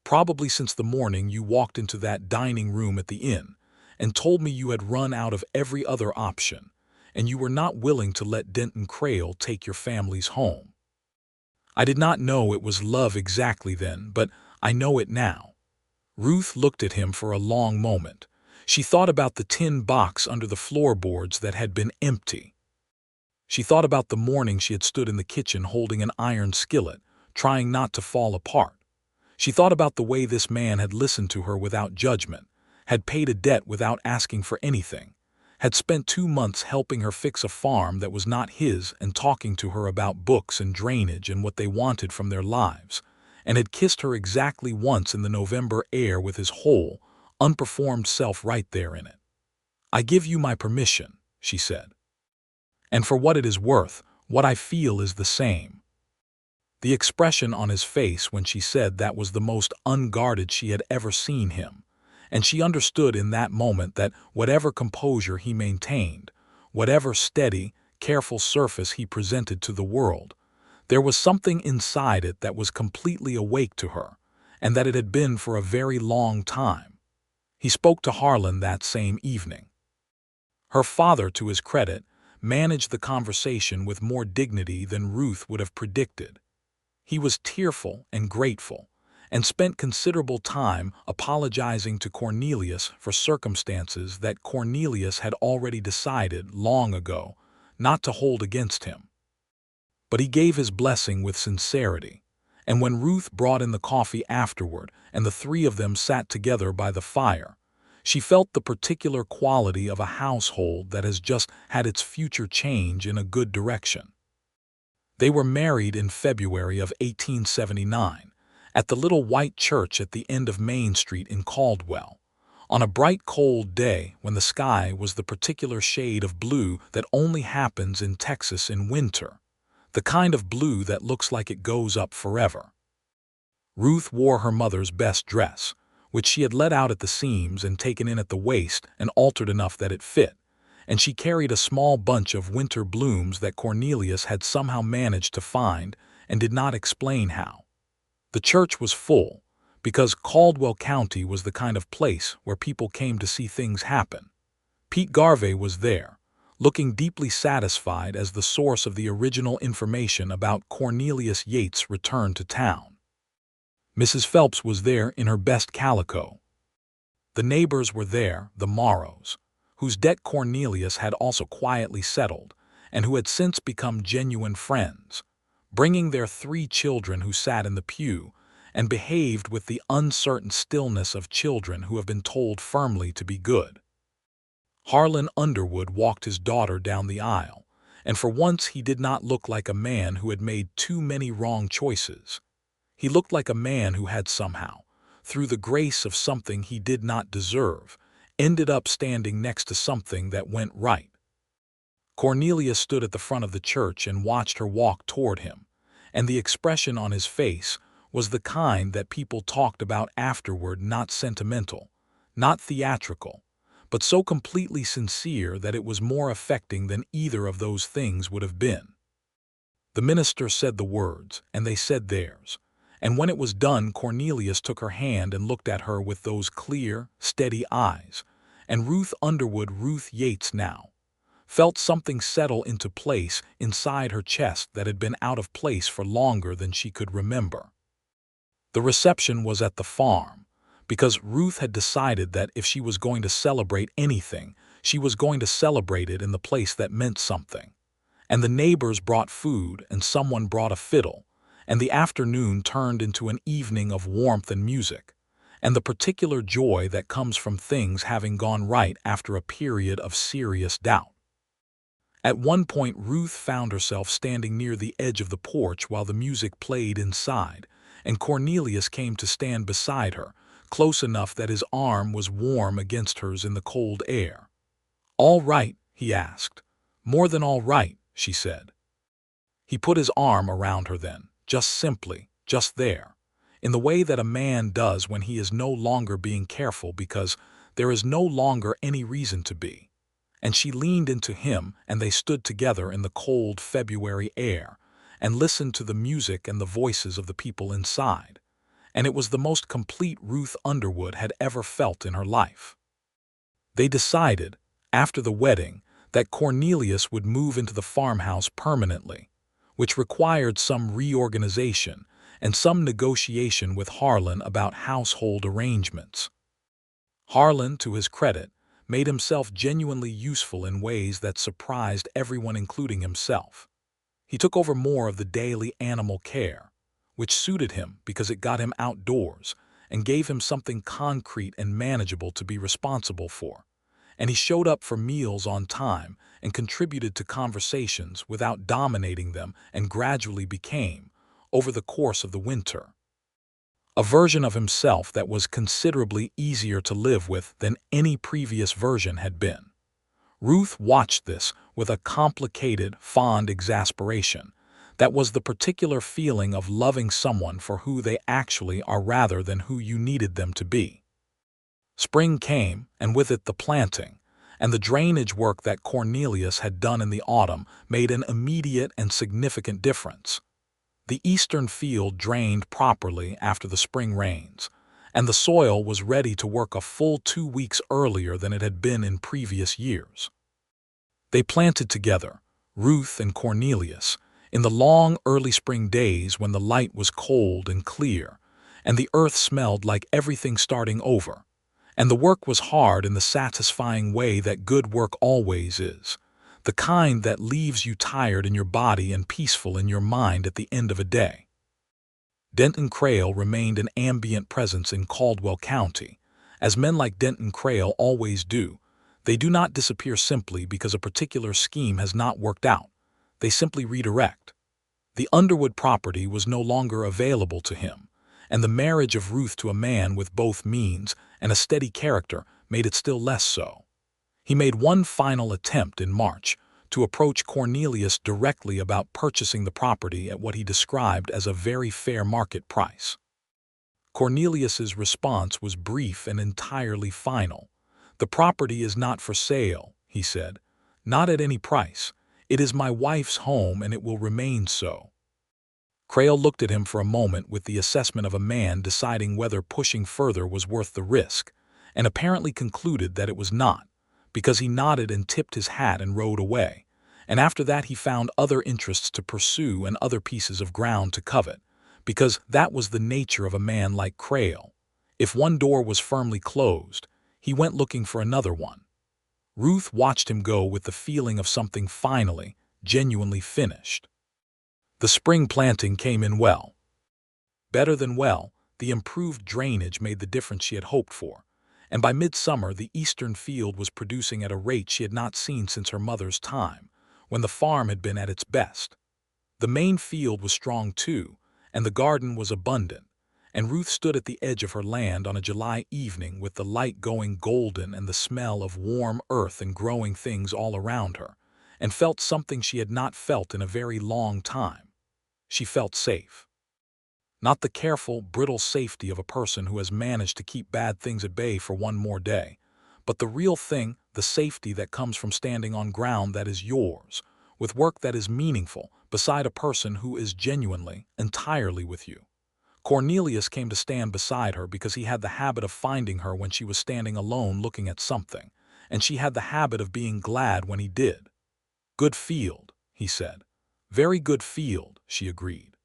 probably since the morning you walked into that dining room at the inn and told me you had run out of every other option, and you were not willing to let Denton Crail take your family's home. I did not know it was love exactly then, but I know it now." Ruth looked at him for a long moment. She thought about the tin box under the floorboards that had been empty. She thought about the morning she had stood in the kitchen holding an iron skillet, trying not to fall apart. She thought about the way this man had listened to her without judgment, had paid a debt without asking for anything, had spent 2 months helping her fix a farm that was not his and talking to her about books and drainage and what they wanted from their lives, and had kissed her exactly once in the November air with his whole, unperformed self right there in it. "I give you my permission," she said. "And for what it is worth, what I feel is the same." The expression on his face when she said that was the most unguarded she had ever seen him, and she understood in that moment that whatever composure he maintained, whatever steady, careful surface he presented to the world, there was something inside it that was completely awake to her, and that it had been for a very long time. He spoke to Harlan that same evening. Her father, to his credit, managed the conversation with more dignity than Ruth would have predicted. He was tearful and grateful, and spent considerable time apologizing to Cornelius for circumstances that Cornelius had already decided long ago not to hold against him. But he gave his blessing with sincerity, and when Ruth brought in the coffee afterward and the 3 of them sat together by the fire, she felt the particular quality of a household that has just had its future change in a good direction. They were married in February of 1879, at the little white church at the end of Main Street in Caldwell, on a bright cold day when the sky was the particular shade of blue that only happens in Texas in winter, the kind of blue that looks like it goes up forever. Ruth wore her mother's best dress, which she had let out at the seams and taken in at the waist and altered enough that it fit, and she carried a small bunch of winter blooms that Cornelius had somehow managed to find and did not explain how. The church was full, because Caldwell County was the kind of place where people came to see things happen. Pete Garvey was there, looking deeply satisfied as the source of the original information about Cornelius Yates' return to town. Mrs. Phelps was there in her best calico. The neighbors were there, the Morrows, whose debt Cornelius had also quietly settled, and who had since become genuine friends, bringing their 3 children who sat in the pew and behaved with the uncertain stillness of children who have been told firmly to be good. Harlan Underwood walked his daughter down the aisle, and for once he did not look like a man who had made too many wrong choices. He looked like a man who had somehow, through the grace of something he did not deserve, ended up standing next to something that went right. Cornelius stood at the front of the church and watched her walk toward him, and the expression on his face was the kind that people talked about afterward, not sentimental, not theatrical, but so completely sincere that it was more affecting than either of those things would have been. The minister said the words, and they said theirs, and when it was done, Cornelius took her hand and looked at her with those clear, steady eyes, and Ruth Underwood, Ruth Yates now, felt something settle into place inside her chest that had been out of place for longer than she could remember. The reception was at the farm, because Ruth had decided that if she was going to celebrate anything, she was going to celebrate it in the place that meant something. And the neighbors brought food, and someone brought a fiddle, and the afternoon turned into an evening of warmth and music, and the particular joy that comes from things having gone right after a period of serious doubt. At one point, Ruth found herself standing near the edge of the porch while the music played inside, and Cornelius came to stand beside her, close enough that his arm was warm against hers in the cold air. "All right?" he asked. "More than all right," she said. He put his arm around her then, just simply, just there, in the way that a man does when he is no longer being careful because there is no longer any reason to be. And she leaned into him, and they stood together in the cold February air and listened to the music and the voices of the people inside, and it was the most complete Ruth Underwood had ever felt in her life. They decided, after the wedding, that Cornelius would move into the farmhouse permanently, which required some reorganization and some negotiation with Harlan about household arrangements. Harlan, to his credit, made himself genuinely useful in ways that surprised everyone, including himself. He took over more of the daily animal care, which suited him because it got him outdoors and gave him something concrete and manageable to be responsible for. And he showed up for meals on time and contributed to conversations without dominating them, and gradually became, over the course of the winter, a version of himself that was considerably easier to live with than any previous version had been. Ruth watched this with a complicated, fond exasperation that was the particular feeling of loving someone for who they actually are rather than who you needed them to be. Spring came, and with it the planting, and the drainage work that Cornelius had done in the autumn made an immediate and significant difference. The eastern field drained properly after the spring rains, and the soil was ready to work a full 2 weeks earlier than it had been in previous years. They planted together, Ruth and Cornelius, in the long early spring days when the light was cold and clear, and the earth smelled like everything starting over, and the work was hard in the satisfying way that good work always is, the kind that leaves you tired in your body and peaceful in your mind at the end of a day. Denton Crail remained an ambient presence in Caldwell County, as men like Denton Crail always do. They do not disappear simply because a particular scheme has not worked out. They simply redirect. The Underwood property was no longer available to him, and the marriage of Ruth to a man with both means and a steady character made it still less so. He made one final attempt in March to approach Cornelius directly about purchasing the property at what he described as a very fair market price. Cornelius's response was brief and entirely final. "The property is not for sale," he said. "Not at any price. It is my wife's home and it will remain so." Crail looked at him for a moment with the assessment of a man deciding whether pushing further was worth the risk, and apparently concluded that it was not, because he nodded and tipped his hat and rode away, and after that he found other interests to pursue and other pieces of ground to covet, because that was the nature of a man like Crail. If one door was firmly closed, he went looking for another one. Ruth watched him go with the feeling of something finally, genuinely finished. The spring planting came in well. Better than well, the improved drainage made the difference she had hoped for, and by midsummer the eastern field was producing at a rate she had not seen since her mother's time, when the farm had been at its best. The main field was strong too, and the garden was abundant, and Ruth stood at the edge of her land on a July evening with the light going golden and the smell of warm earth and growing things all around her, and felt something she had not felt in a very long time. She felt safe. Not the careful, brittle safety of a person who has managed to keep bad things at bay for one more day, but the real thing, the safety that comes from standing on ground that is yours, with work that is meaningful, beside a person who is genuinely, entirely with you. Cornelius came to stand beside her because he had the habit of finding her when she was standing alone looking at something, and she had the habit of being glad when he did. "Good field," he said. "Very good field," she agreed.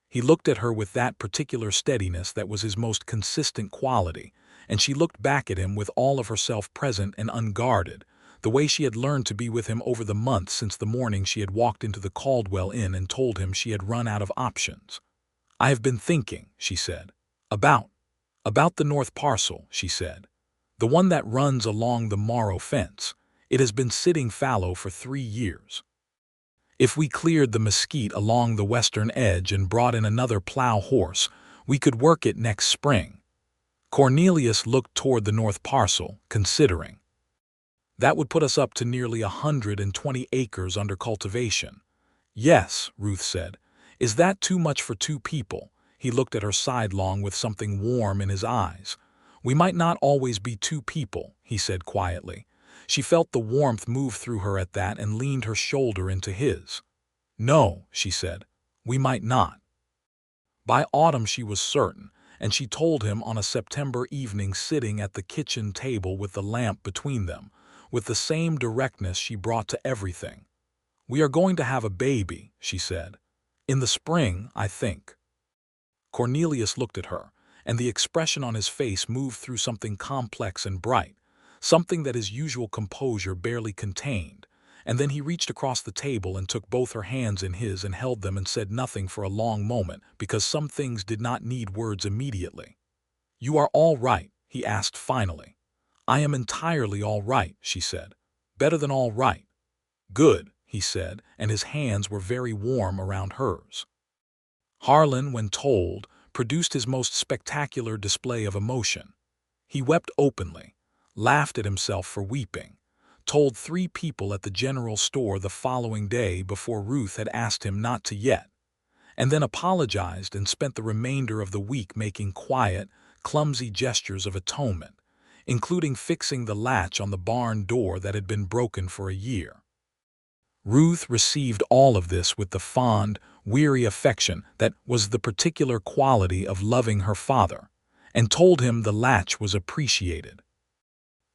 He looked at her with that particular steadiness that was his most consistent quality, and she looked back at him with all of herself present and unguarded, the way she had learned to be with him over the months since the morning she had walked into the Caldwell Inn and told him she had run out of options. "I have been thinking," she said. About the north parcel," she said. "The one that runs along the Morrow fence. It has been sitting fallow for 3 years. If we cleared the mesquite along the western edge and brought in another plow horse, we could work it next spring." Cornelius looked toward the north parcel, considering. "That would put us up to nearly 120 acres under cultivation." "Yes," Ruth said. "Is that too much for 2 people?" He looked at her sidelong with something warm in his eyes. "We might not always be 2 people," he said quietly. She felt the warmth move through her at that and leaned her shoulder into his. "No," she said, "we might not." By autumn she was certain, and she told him on a September evening sitting at the kitchen table with the lamp between them, with the same directness she brought to everything. "We are going to have a baby," she said. "In the spring, I think." Cornelius looked at her, and the expression on his face moved through something complex and bright, something that his usual composure barely contained, and then he reached across the table and took both her hands in his and held them and said nothing for a long moment because some things did not need words immediately. "You are all right?" he asked finally. "I am entirely all right," she said. "Better than all right." "Good," he said, and his hands were very warm around hers. Harlan, when told, produced his most spectacular display of emotion. He wept openly, laughed at himself for weeping, told 3 people at the general store the following day before Ruth had asked him not to yet, and then apologized and spent the remainder of the week making quiet, clumsy gestures of atonement, including fixing the latch on the barn door that had been broken for a year. Ruth received all of this with the fond, weary affection that was the particular quality of loving her father, and told him the latch was appreciated.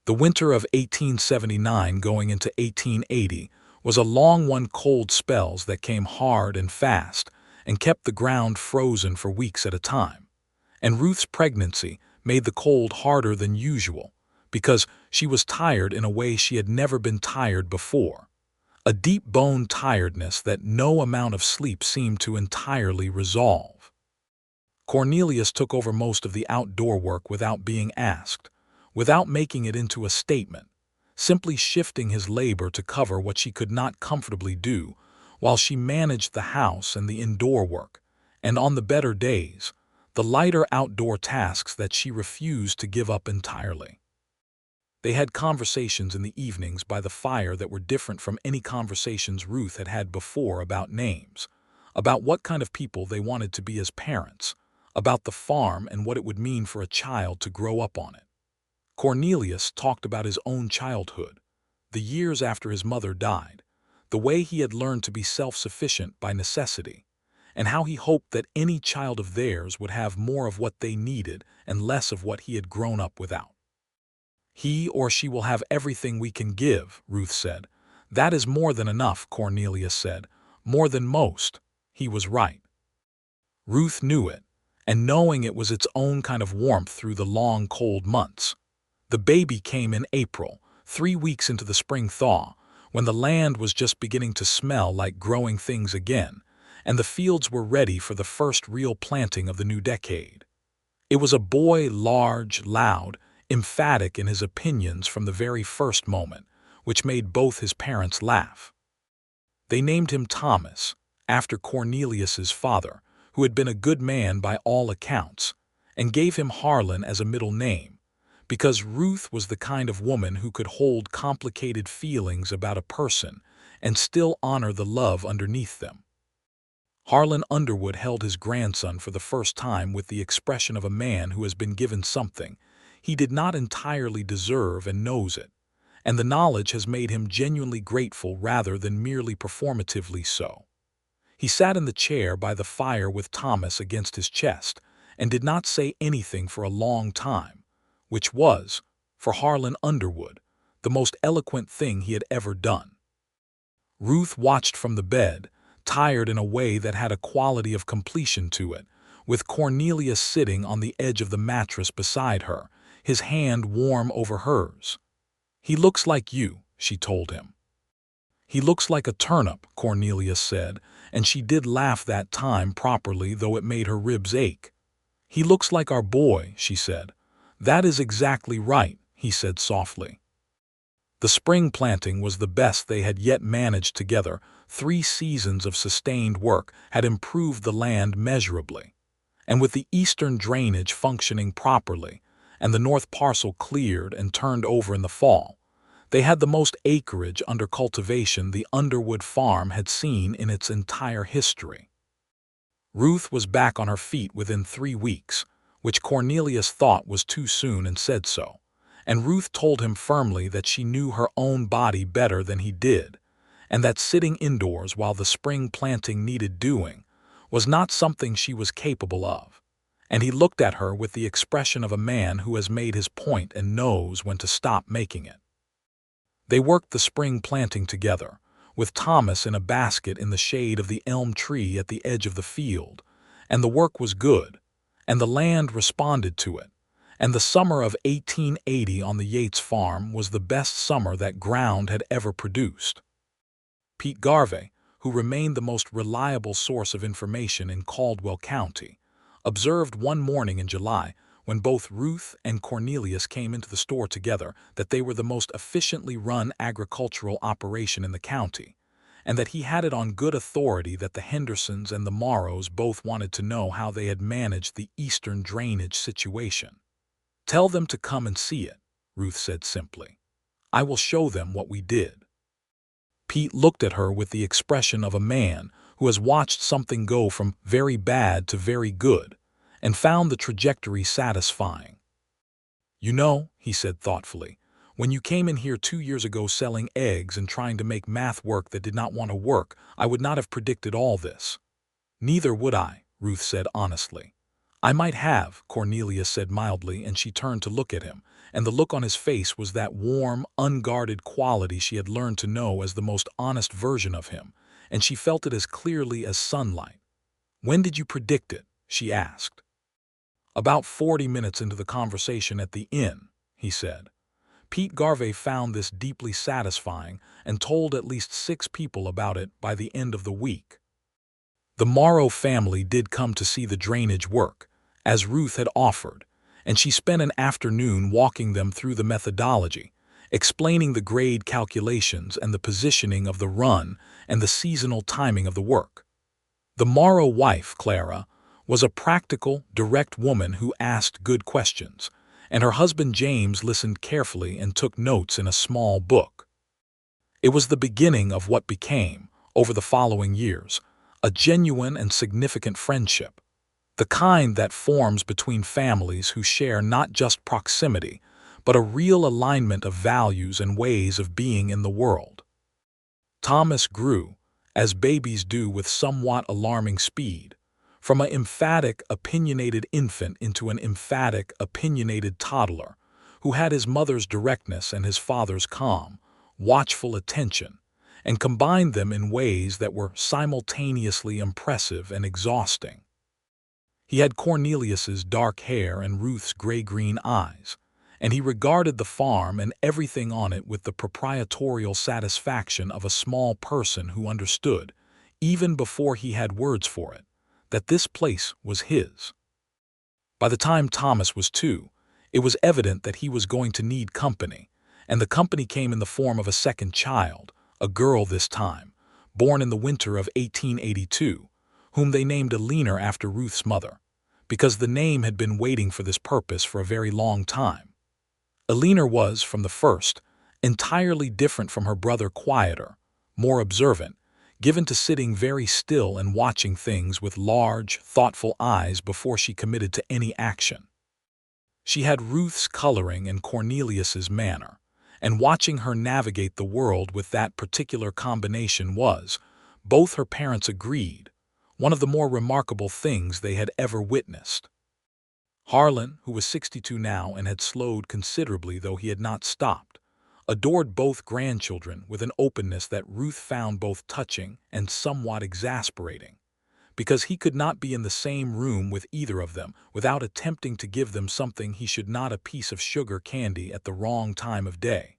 The winter of 1879 going into 1880 was a long one, cold spells that came hard and fast and kept the ground frozen for weeks at a time. And Ruth's pregnancy made the cold harder than usual because she was tired in a way she had never been tired before. A deep-bone tiredness that no amount of sleep seemed to entirely resolve. Cornelius took over most of the outdoor work without being asked, without making it into a statement, simply shifting his labor to cover what she could not comfortably do, while she managed the house and the indoor work, and on the better days, the lighter outdoor tasks that she refused to give up entirely. They had conversations in the evenings by the fire that were different from any conversations Ruth had had before about names, about what kind of people they wanted to be as parents, about the farm and what it would mean for a child to grow up on it. Cornelius talked about his own childhood, the years after his mother died, the way he had learned to be self-sufficient by necessity, and how he hoped that any child of theirs would have more of what they needed and less of what he had grown up without. "He or she will have everything we can give," Ruth said. "That is more than enough," Cornelius said. "More than most." He was right. Ruth knew it, and knowing it was its own kind of warmth through the long, cold months. The baby came in April, 3 weeks into the spring thaw, when the land was just beginning to smell like growing things again, and the fields were ready for the first real planting of the new decade. It was a boy, large, loud, emphatic in his opinions from the very first moment, which made both his parents laugh. They named him Thomas, after Cornelius's father, who had been a good man by all accounts, and gave him Harlan as a middle name, because Ruth was the kind of woman who could hold complicated feelings about a person and still honor the love underneath them. Harlan Underwood held his grandson for the first time with the expression of a man who has been given something he did not entirely deserve and knows it, and the knowledge has made him genuinely grateful rather than merely performatively so. He sat in the chair by the fire with Thomas against his chest and did not say anything for a long time, which was, for Harlan Underwood, the most eloquent thing he had ever done. Ruth watched from the bed, tired in a way that had a quality of completion to it, with Cornelius sitting on the edge of the mattress beside her, his hand warm over hers. "He looks like you," she told him. "He looks like a turnip," Cornelius said, and she did laugh that time properly, though it made her ribs ache. "He looks like our boy," she said. "That is exactly right," he said softly. The spring planting was the best they had yet managed together. 3 seasons of sustained work had improved the land measurably, and with the eastern drainage functioning properly, and the north parcel cleared and turned over in the fall, they had the most acreage under cultivation the Underwood farm had seen in its entire history. Ruth was back on her feet within 3 weeks, which Cornelius thought was too soon and said so, and Ruth told him firmly that she knew her own body better than he did, and that sitting indoors while the spring planting needed doing was not something she was capable of. And he looked at her with the expression of a man who has made his point and knows when to stop making it. They worked the spring planting together, with Thomas in a basket in the shade of the elm tree at the edge of the field, and the work was good, and the land responded to it, and the summer of 1880 on the Yates farm was the best summer that ground had ever produced. Pete Garvey, who remained the most reliable source of information in Caldwell County, observed one morning in July, when both Ruth and Cornelius came into the store together, that they were the most efficiently run agricultural operation in the county, and that he had it on good authority that the Hendersons and the Morrows both wanted to know how they had managed the eastern drainage situation. "Tell them to come and see it," Ruth said simply. "I will show them what we did." Pete looked at her with the expression of a man who has watched something go from very bad to very good and found the trajectory satisfying. "You know," he said thoughtfully, "when you came in here 2 years ago selling eggs and trying to make math work that did not want to work, I would not have predicted all this." "Neither would I," Ruth said honestly. "I might have," Cornelius said mildly, and she turned to look at him, and the look on his face was that warm, unguarded quality she had learned to know as the most honest version of him, and she felt it as clearly as sunlight. "When did you predict it?" she asked. "About 40 minutes into the conversation at the inn," he said. Pete Garvey found this deeply satisfying and told at least 6 people about it by the end of the week. The Morrow family did come to see the drainage work, as Ruth had offered, and she spent an afternoon walking them through the methodology, explaining the grade calculations and the positioning of the run and the seasonal timing of the work. The Morrow wife, Clara, was a practical, direct woman who asked good questions, and her husband James listened carefully and took notes in a small book. It was the beginning of what became, over the following years, a genuine and significant friendship, the kind that forms between families who share not just proximity, but a real alignment of values and ways of being in the world. Thomas grew, as babies do with somewhat alarming speed, from an emphatic, opinionated infant into an emphatic, opinionated toddler, who had his mother's directness and his father's calm, watchful attention, and combined them in ways that were simultaneously impressive and exhausting. He had Cornelius's dark hair and Ruth's gray-green eyes, and he regarded the farm and everything on it with the proprietorial satisfaction of a small person who understood, even before he had words for it, that this place was his. By the time Thomas was 2, it was evident that he was going to need company, and the company came in the form of a second child, a girl this time, born in the winter of 1882, whom they named Eleanor after Ruth's mother, because the name had been waiting for this purpose for a very long time. Eleanor was, from the first, entirely different from her brother, quieter, more observant, given to sitting very still and watching things with large, thoughtful eyes before she committed to any action. She had Ruth's coloring and Cornelius's manner, and watching her navigate the world with that particular combination was, both her parents agreed, one of the more remarkable things they had ever witnessed. Harlan, who was 62 now and had slowed considerably though he had not stopped, adored both grandchildren with an openness that Ruth found both touching and somewhat exasperating, because he could not be in the same room with either of them without attempting to give them something he should not, a piece of sugar candy at the wrong time of day,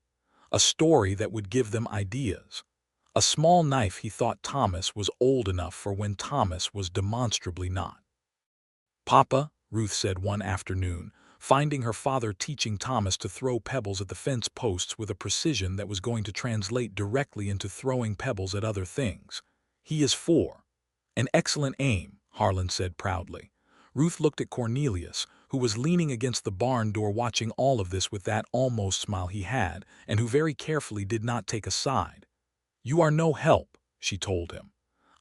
a story that would give them ideas, a small knife he thought Thomas was old enough for when Thomas was demonstrably not. "Papa," Ruth said one afternoon, finding her father teaching Thomas to throw pebbles at the fence posts with a precision that was going to translate directly into throwing pebbles at other things. "He is 4. An excellent aim," Harlan said proudly. Ruth looked at Cornelius, who was leaning against the barn door watching all of this with that almost smile he had, and who very carefully did not take a side. "You are no help," she told him.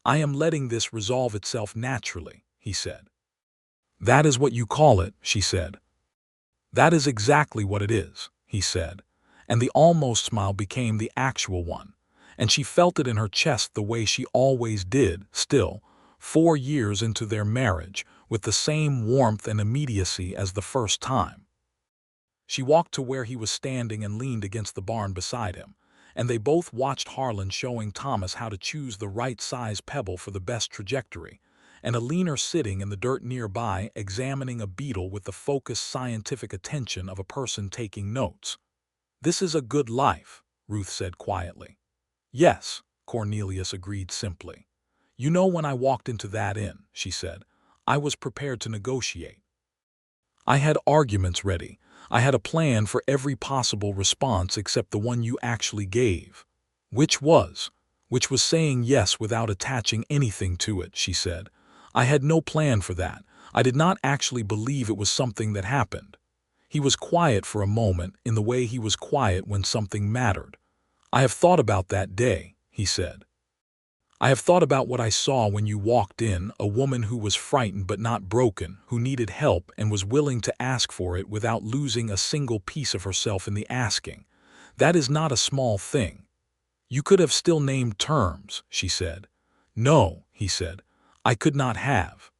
"I am letting this resolve itself naturally," he said. "That is what you call it," she said. "That is exactly what it is," he said, and the almost smile became the actual one, and she felt it in her chest the way she always did, still, 4 years into their marriage, with the same warmth and immediacy as the first time. She walked to where he was standing and leaned against the barn beside him, and they both watched Harlan showing Thomas how to choose the right size pebble for the best trajectory, and Eleanor sitting in the dirt nearby examining a beetle with the focused scientific attention of a person taking notes. "This is a good life," Ruth said quietly. "Yes," Cornelius agreed simply. "You know, when I walked into that inn," she said, "I was prepared to negotiate. I had arguments ready. I had a plan for every possible response except the one you actually gave." Which was saying yes without attaching anything to it," she said. "I had no plan for that. I did not actually believe it was something that happened." He was quiet for a moment, in the way he was quiet when something mattered. "I have thought about that day," he said. "I have thought about what I saw when you walked in, a woman who was frightened but not broken, who needed help and was willing to ask for it without losing a single piece of herself in the asking. That is not a small thing." "You could have still named terms," she said. "No," he said, "I could not have."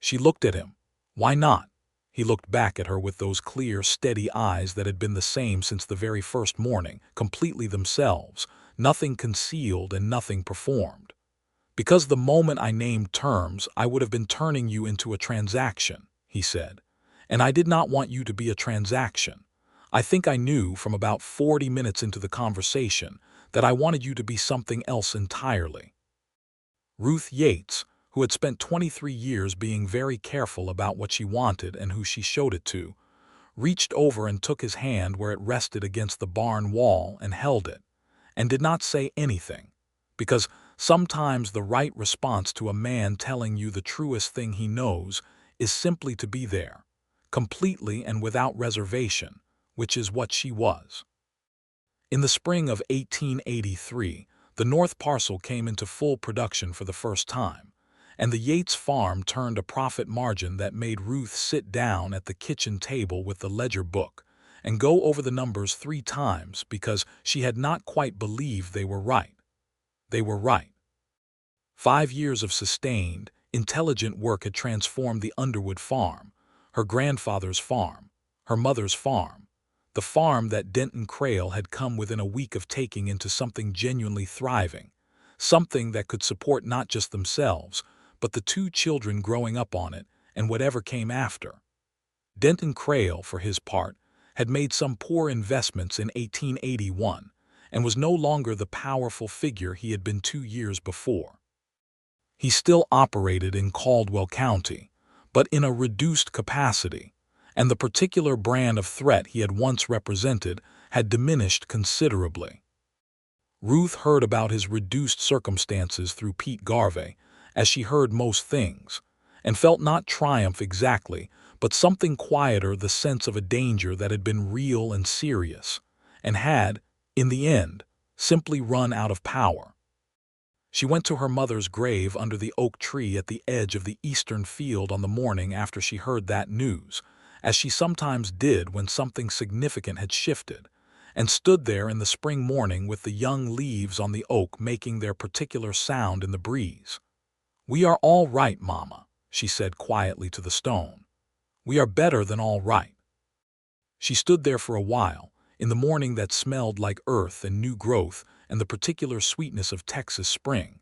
She looked at him. "Why not?" He looked back at her with those clear, steady eyes that had been the same since the very first morning, completely themselves, nothing concealed and nothing performed. "Because the moment I named terms, I would have been turning you into a transaction," he said. "And I did not want you to be a transaction. I think I knew from about 40 minutes into the conversation that I wanted you to be something else entirely." Ruth Yates, who had spent 23 years being very careful about what she wanted and who she showed it to, reached over and took his hand where it rested against the barn wall and held it, and did not say anything, because Sometimes the right response to a man telling you the truest thing he knows is simply to be there, completely and without reservation, which is what she was. In the spring of 1883, the North Parcel came into full production for the first time, and the Yates farm turned a profit margin that made Ruth sit down at the kitchen table with the ledger book and go over the numbers 3 times because she had not quite believed they were right. They were right. 5 years of sustained, intelligent work had transformed the Underwood farm, her grandfather's farm, her mother's farm, the farm that Denton Crail had come within a week of taking into something genuinely thriving, something that could support not just themselves, but the 2 children growing up on it and whatever came after. Denton Crail, for his part, had made some poor investments in 1881 and was no longer the powerful figure he had been 2 years before. He still operated in Caldwell County, but in a reduced capacity, and the particular brand of threat he had once represented had diminished considerably. Ruth heard about his reduced circumstances through Pete Garvey, as she heard most things, and felt not triumph exactly, but something quieter, the sense of a danger that had been real and serious, and had, in the end, simply run out of power. She went to her mother's grave under the oak tree at the edge of the eastern field on the morning after she heard that news, as she sometimes did when something significant had shifted, and stood there in the spring morning with the young leaves on the oak making their particular sound in the breeze. "We are all right, Mama," she said quietly to the stone. "We are better than all right." She stood there for a while, in the morning that smelled like earth and new growth and the particular sweetness of Texas spring,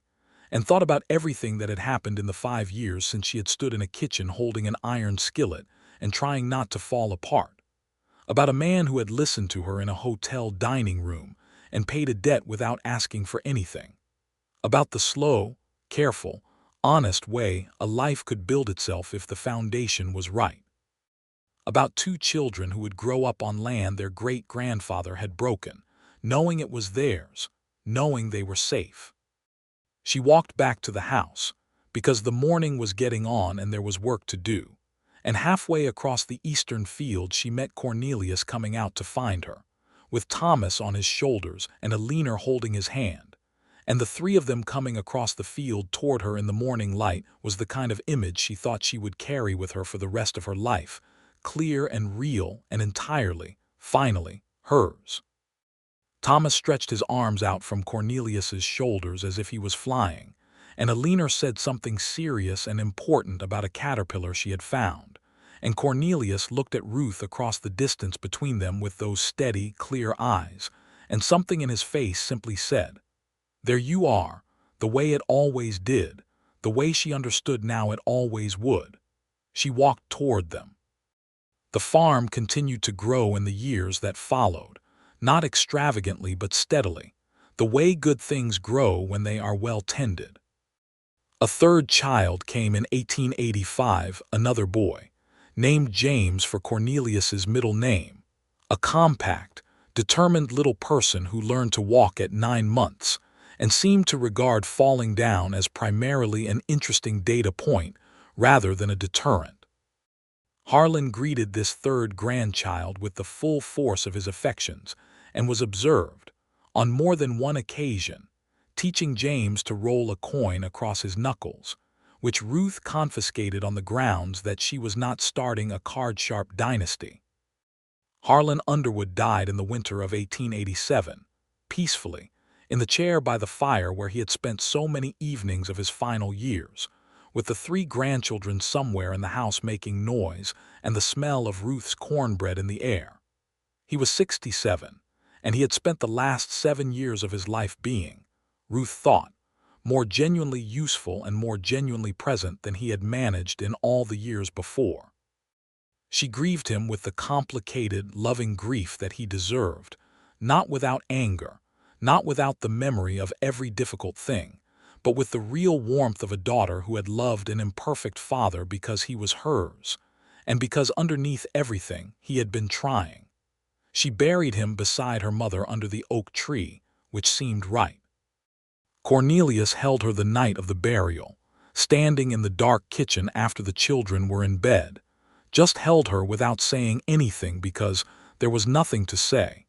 and thought about everything that had happened in the 5 years since she had stood in a kitchen holding an iron skillet and trying not to fall apart, about a man who had listened to her in a hotel dining room and paid a debt without asking for anything, about the slow, careful, honest way a life could build itself if the foundation was right, about 2 children who would grow up on land their great-grandfather had broken, knowing it was theirs, knowing they were safe. She walked back to the house, because the morning was getting on and there was work to do, and halfway across the eastern field she met Cornelius coming out to find her, with Thomas on his shoulders and a leaner holding his hand, and the 3 of them coming across the field toward her in the morning light was the kind of image she thought she would carry with her for the rest of her life, clear and real and entirely, finally, hers. Thomas stretched his arms out from Cornelius's shoulders as if he was flying, and Alina said something serious and important about a caterpillar she had found, and Cornelius looked at Ruth across the distance between them with those steady, clear eyes, and something in his face simply said, "There you are, the way it always did, the way she understood now it always would." She walked toward them. The farm continued to grow in the years that followed, not extravagantly but steadily, the way good things grow when they are well tended. A 3rd child came in 1885, another boy, named James for Cornelius's middle name, a compact, determined little person who learned to walk at 9 months and seemed to regard falling down as primarily an interesting data point rather than a deterrent. Harlan greeted this 3rd grandchild with the full force of his affections and was observed, on more than one occasion, teaching James to roll a coin across his knuckles, which Ruth confiscated on the grounds that she was not starting a card-sharp dynasty. Harlan Underwood died in the winter of 1887, peacefully, in the chair by the fire where he had spent so many evenings of his final years, with the 3 grandchildren somewhere in the house making noise and the smell of Ruth's cornbread in the air. He was 67, and he had spent the last 7 years of his life being, Ruth thought, more genuinely useful and more genuinely present than he had managed in all the years before. She grieved him with the complicated, loving grief that he deserved, not without anger, not without the memory of every difficult thing, but with the real warmth of a daughter who had loved an imperfect father because he was hers, and because underneath everything he had been trying. She buried him beside her mother under the oak tree, which seemed right. Cornelius held her the night of the burial, standing in the dark kitchen after the children were in bed, just held her without saying anything because there was nothing to say,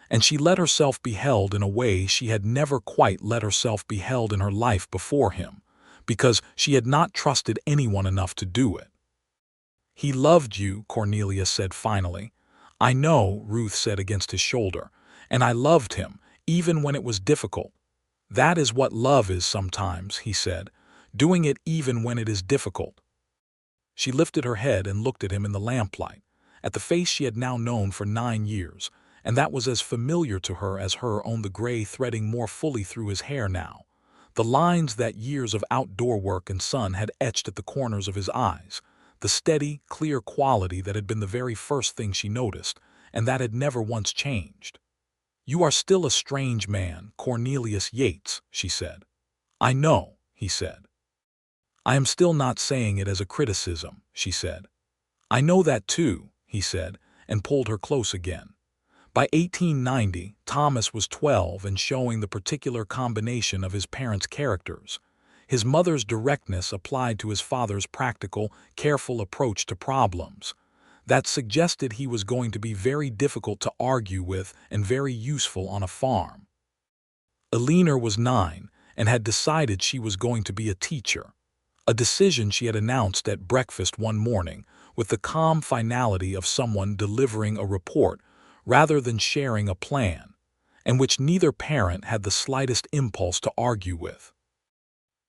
and she let herself be held in a way she had never quite let herself be held in her life before him, because she had not trusted anyone enough to do it. "He loved you," Cornelius said finally. "I know," Ruth said against his shoulder, "and I loved him, even when it was difficult. That is what love is sometimes," he said, "doing it even when it is difficult." She lifted her head and looked at him in the lamplight, at the face she had now known for 9 years, and that was as familiar to her as her own, the gray threading more fully through his hair now, the lines that years of outdoor work and sun had etched at the corners of his eyes, the steady, clear quality that had been the very first thing she noticed, and that had never once changed. "You are still a strange man, Cornelius Yates," she said. "I know," he said. "I am still not saying it as a criticism," she said. "I know that too," he said, and pulled her close again. By 1890, Thomas was 12 and showing the particular combination of his parents' characters. His mother's directness applied to his father's practical, careful approach to problems. That suggested he was going to be very difficult to argue with and very useful on a farm. Eleanor was 9 and had decided she was going to be a teacher, a decision she had announced at breakfast one morning with the calm finality of someone delivering a report rather than sharing a plan, and which neither parent had the slightest impulse to argue with.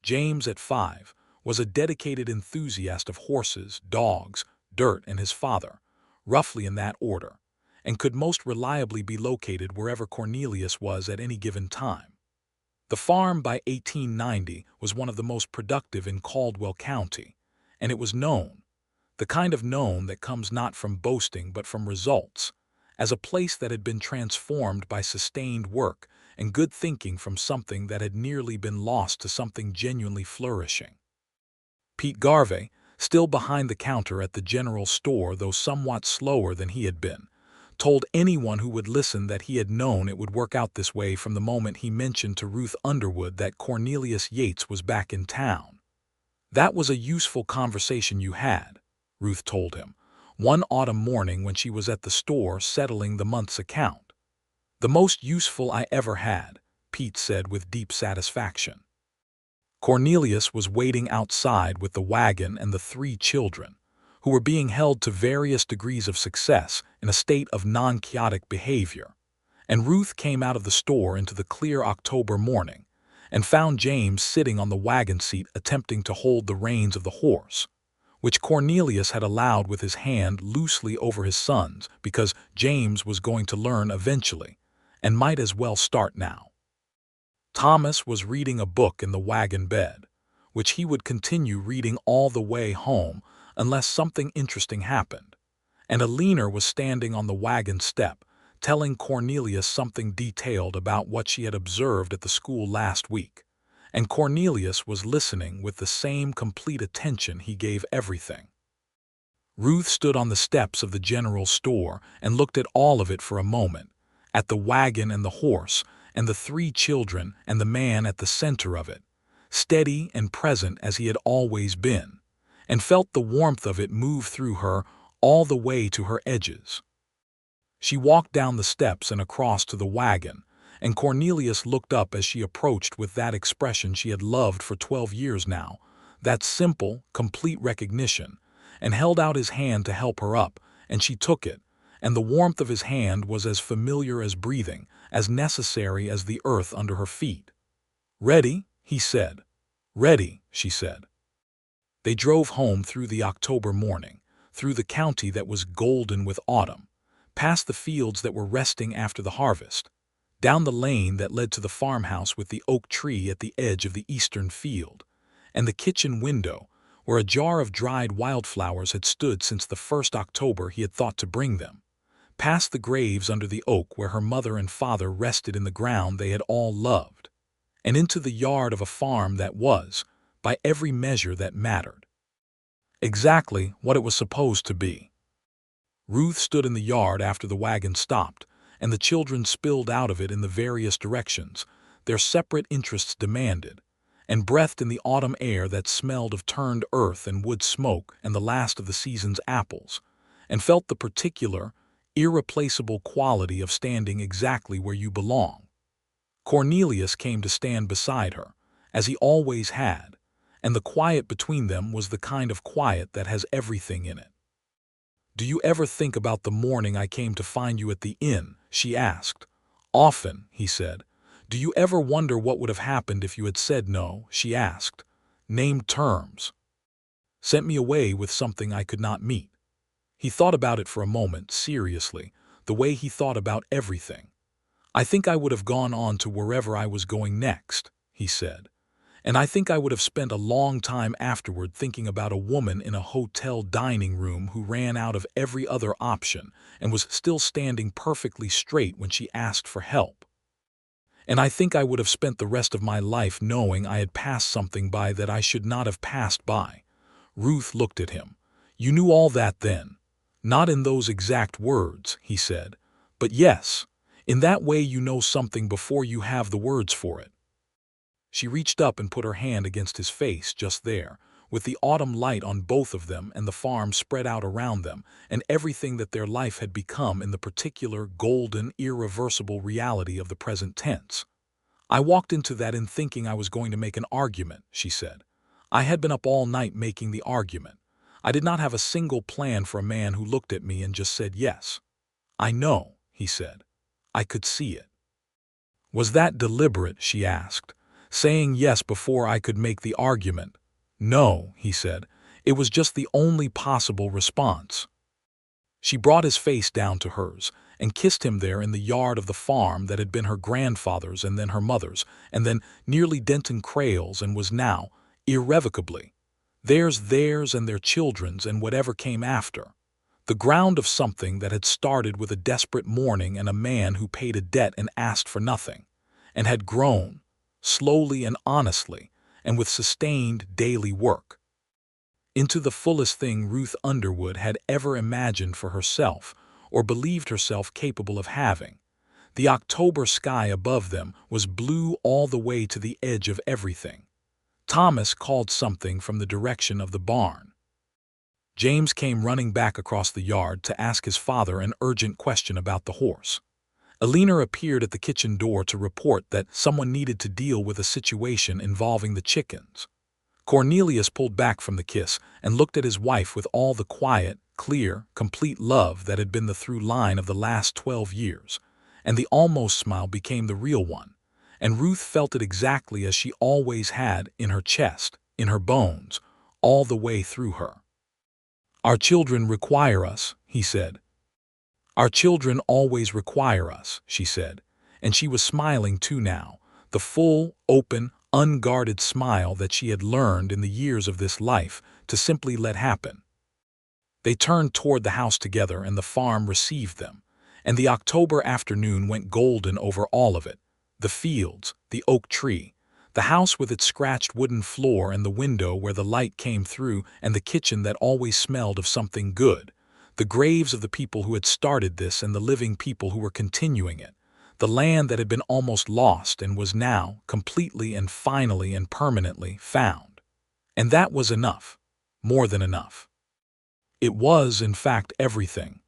James, at 5, was a dedicated enthusiast of horses, dogs, dirt, and his father, roughly in that order, and could most reliably be located wherever Cornelius was at any given time. The farm by 1890 was one of the most productive in Caldwell County, and it was known, the kind of known that comes not from boasting but from results, as a place that had been transformed by sustained work and good thinking from something that had nearly been lost to something genuinely flourishing. Pete Garvey, still behind the counter at the general store though somewhat slower than he had been, told anyone who would listen that he had known it would work out this way from the moment he mentioned to Ruth Underwood that Cornelius Yates was back in town. "That was a useful conversation you had," Ruth told him, one autumn morning when she was at the store settling the month's account. "The most useful I ever had," Pete said with deep satisfaction. Cornelius was waiting outside with the wagon and the 3 children, who were being held to various degrees of success in a state of non-chaotic behavior, and Ruth came out of the store into the clear October morning and found James sitting on the wagon seat attempting to hold the reins of the horse, which Cornelius had allowed with his hand loosely over his son's because James was going to learn eventually and might as well start now. Thomas was reading a book in the wagon bed, which he would continue reading all the way home unless something interesting happened, and Eleanor was standing on the wagon step telling Cornelius something detailed about what she had observed at the school last week, and Cornelius was listening with the same complete attention he gave everything. Ruth stood on the steps of the general store and looked at all of it for a moment, at the wagon and the horse and the 3 children and the man at the center of it, steady and present as he had always been, and felt the warmth of it move through her all the way to her edges. She walked down the steps and across to the wagon, and Cornelius looked up as she approached with that expression she had loved for 12 years now, that simple, complete recognition, and held out his hand to help her up, and she took it, and the warmth of his hand was as familiar as breathing, as necessary as the earth under her feet. "Ready?" he said. "Ready," she said. They drove home through the October morning, through the county that was golden with autumn, past the fields that were resting after the harvest, down the lane that led to the farmhouse with the oak tree at the edge of the eastern field, and the kitchen window, where a jar of dried wildflowers had stood since the first October he had thought to bring them, past the graves under the oak where her mother and father rested in the ground they had all loved, and into the yard of a farm that was, by every measure that mattered, exactly what it was supposed to be. Ruth stood in the yard after the wagon stopped, and the children spilled out of it in the various directions, their separate interests demanded, and breathed in the autumn air that smelled of turned earth and wood smoke and the last of the season's apples, and felt the particular, irreplaceable quality of standing exactly where you belong. Cornelius came to stand beside her, as he always had, and the quiet between them was the kind of quiet that has everything in it. "Do you ever think about the morning I came to find you at the inn?" she asked. "Often," he said. "Do you ever wonder what would have happened if you had said no?" she asked. "Named terms. Sent me away with something I could not meet." He thought about it for a moment, seriously, the way he thought about everything. "I think I would have gone on to wherever I was going next," he said. "And I think I would have spent a long time afterward thinking about a woman in a hotel dining room who ran out of every other option and was still standing perfectly straight when she asked for help. And I think I would have spent the rest of my life knowing I had passed something by that I should not have passed by." Ruth looked at him. "You knew all that then?" "Not in those exact words," he said. "But yes, in that way you know something before you have the words for it." She reached up and put her hand against his face just there, with the autumn light on both of them and the farm spread out around them, and everything that their life had become in the particular, golden, irreversible reality of the present tense. "I walked into that in thinking I was going to make an argument," she said. "I had been up all night making the argument. I did not have a single plan for a man who looked at me and just said yes." "I know," he said. "I could see it." "Was that deliberate?" she asked. "Saying yes before I could make the argument?" "No," he said. "It was just the only possible response." She brought his face down to hers and kissed him there in the yard of the farm that had been her grandfather's and then her mother's, and then nearly Denton Crayle's, and was now, irrevocably, theirs and their children's and whatever came after. The ground of something that had started with a desperate morning and a man who paid a debt and asked for nothing, and had grown, slowly and honestly, and with sustained daily work, into the fullest thing Ruth Underwood had ever imagined for herself or believed herself capable of having. The October sky above them was blue all the way to the edge of everything. Thomas called something from the direction of the barn. James came running back across the yard to ask his father an urgent question about the horse. Alina appeared at the kitchen door to report that someone needed to deal with a situation involving the chickens. Cornelius pulled back from the kiss and looked at his wife with all the quiet, clear, complete love that had been the through line of the last 12 years, and the almost smile became the real one, and Ruth felt it exactly as she always had, in her chest, in her bones, all the way through her. "Our children require us," he said. "Our children always require us," she said, and she was smiling too now, the full, open, unguarded smile that she had learned in the years of this life to simply let happen. They turned toward the house together, and the farm received them, and the October afternoon went golden over all of it, the fields, the oak tree, the house with its scratched wooden floor and the window where the light came through, and the kitchen that always smelled of something good, the graves of the people who had started this and the living people who were continuing it, the land that had been almost lost and was now, completely and finally and permanently, found. And that was enough. More than enough. It was, in fact, everything.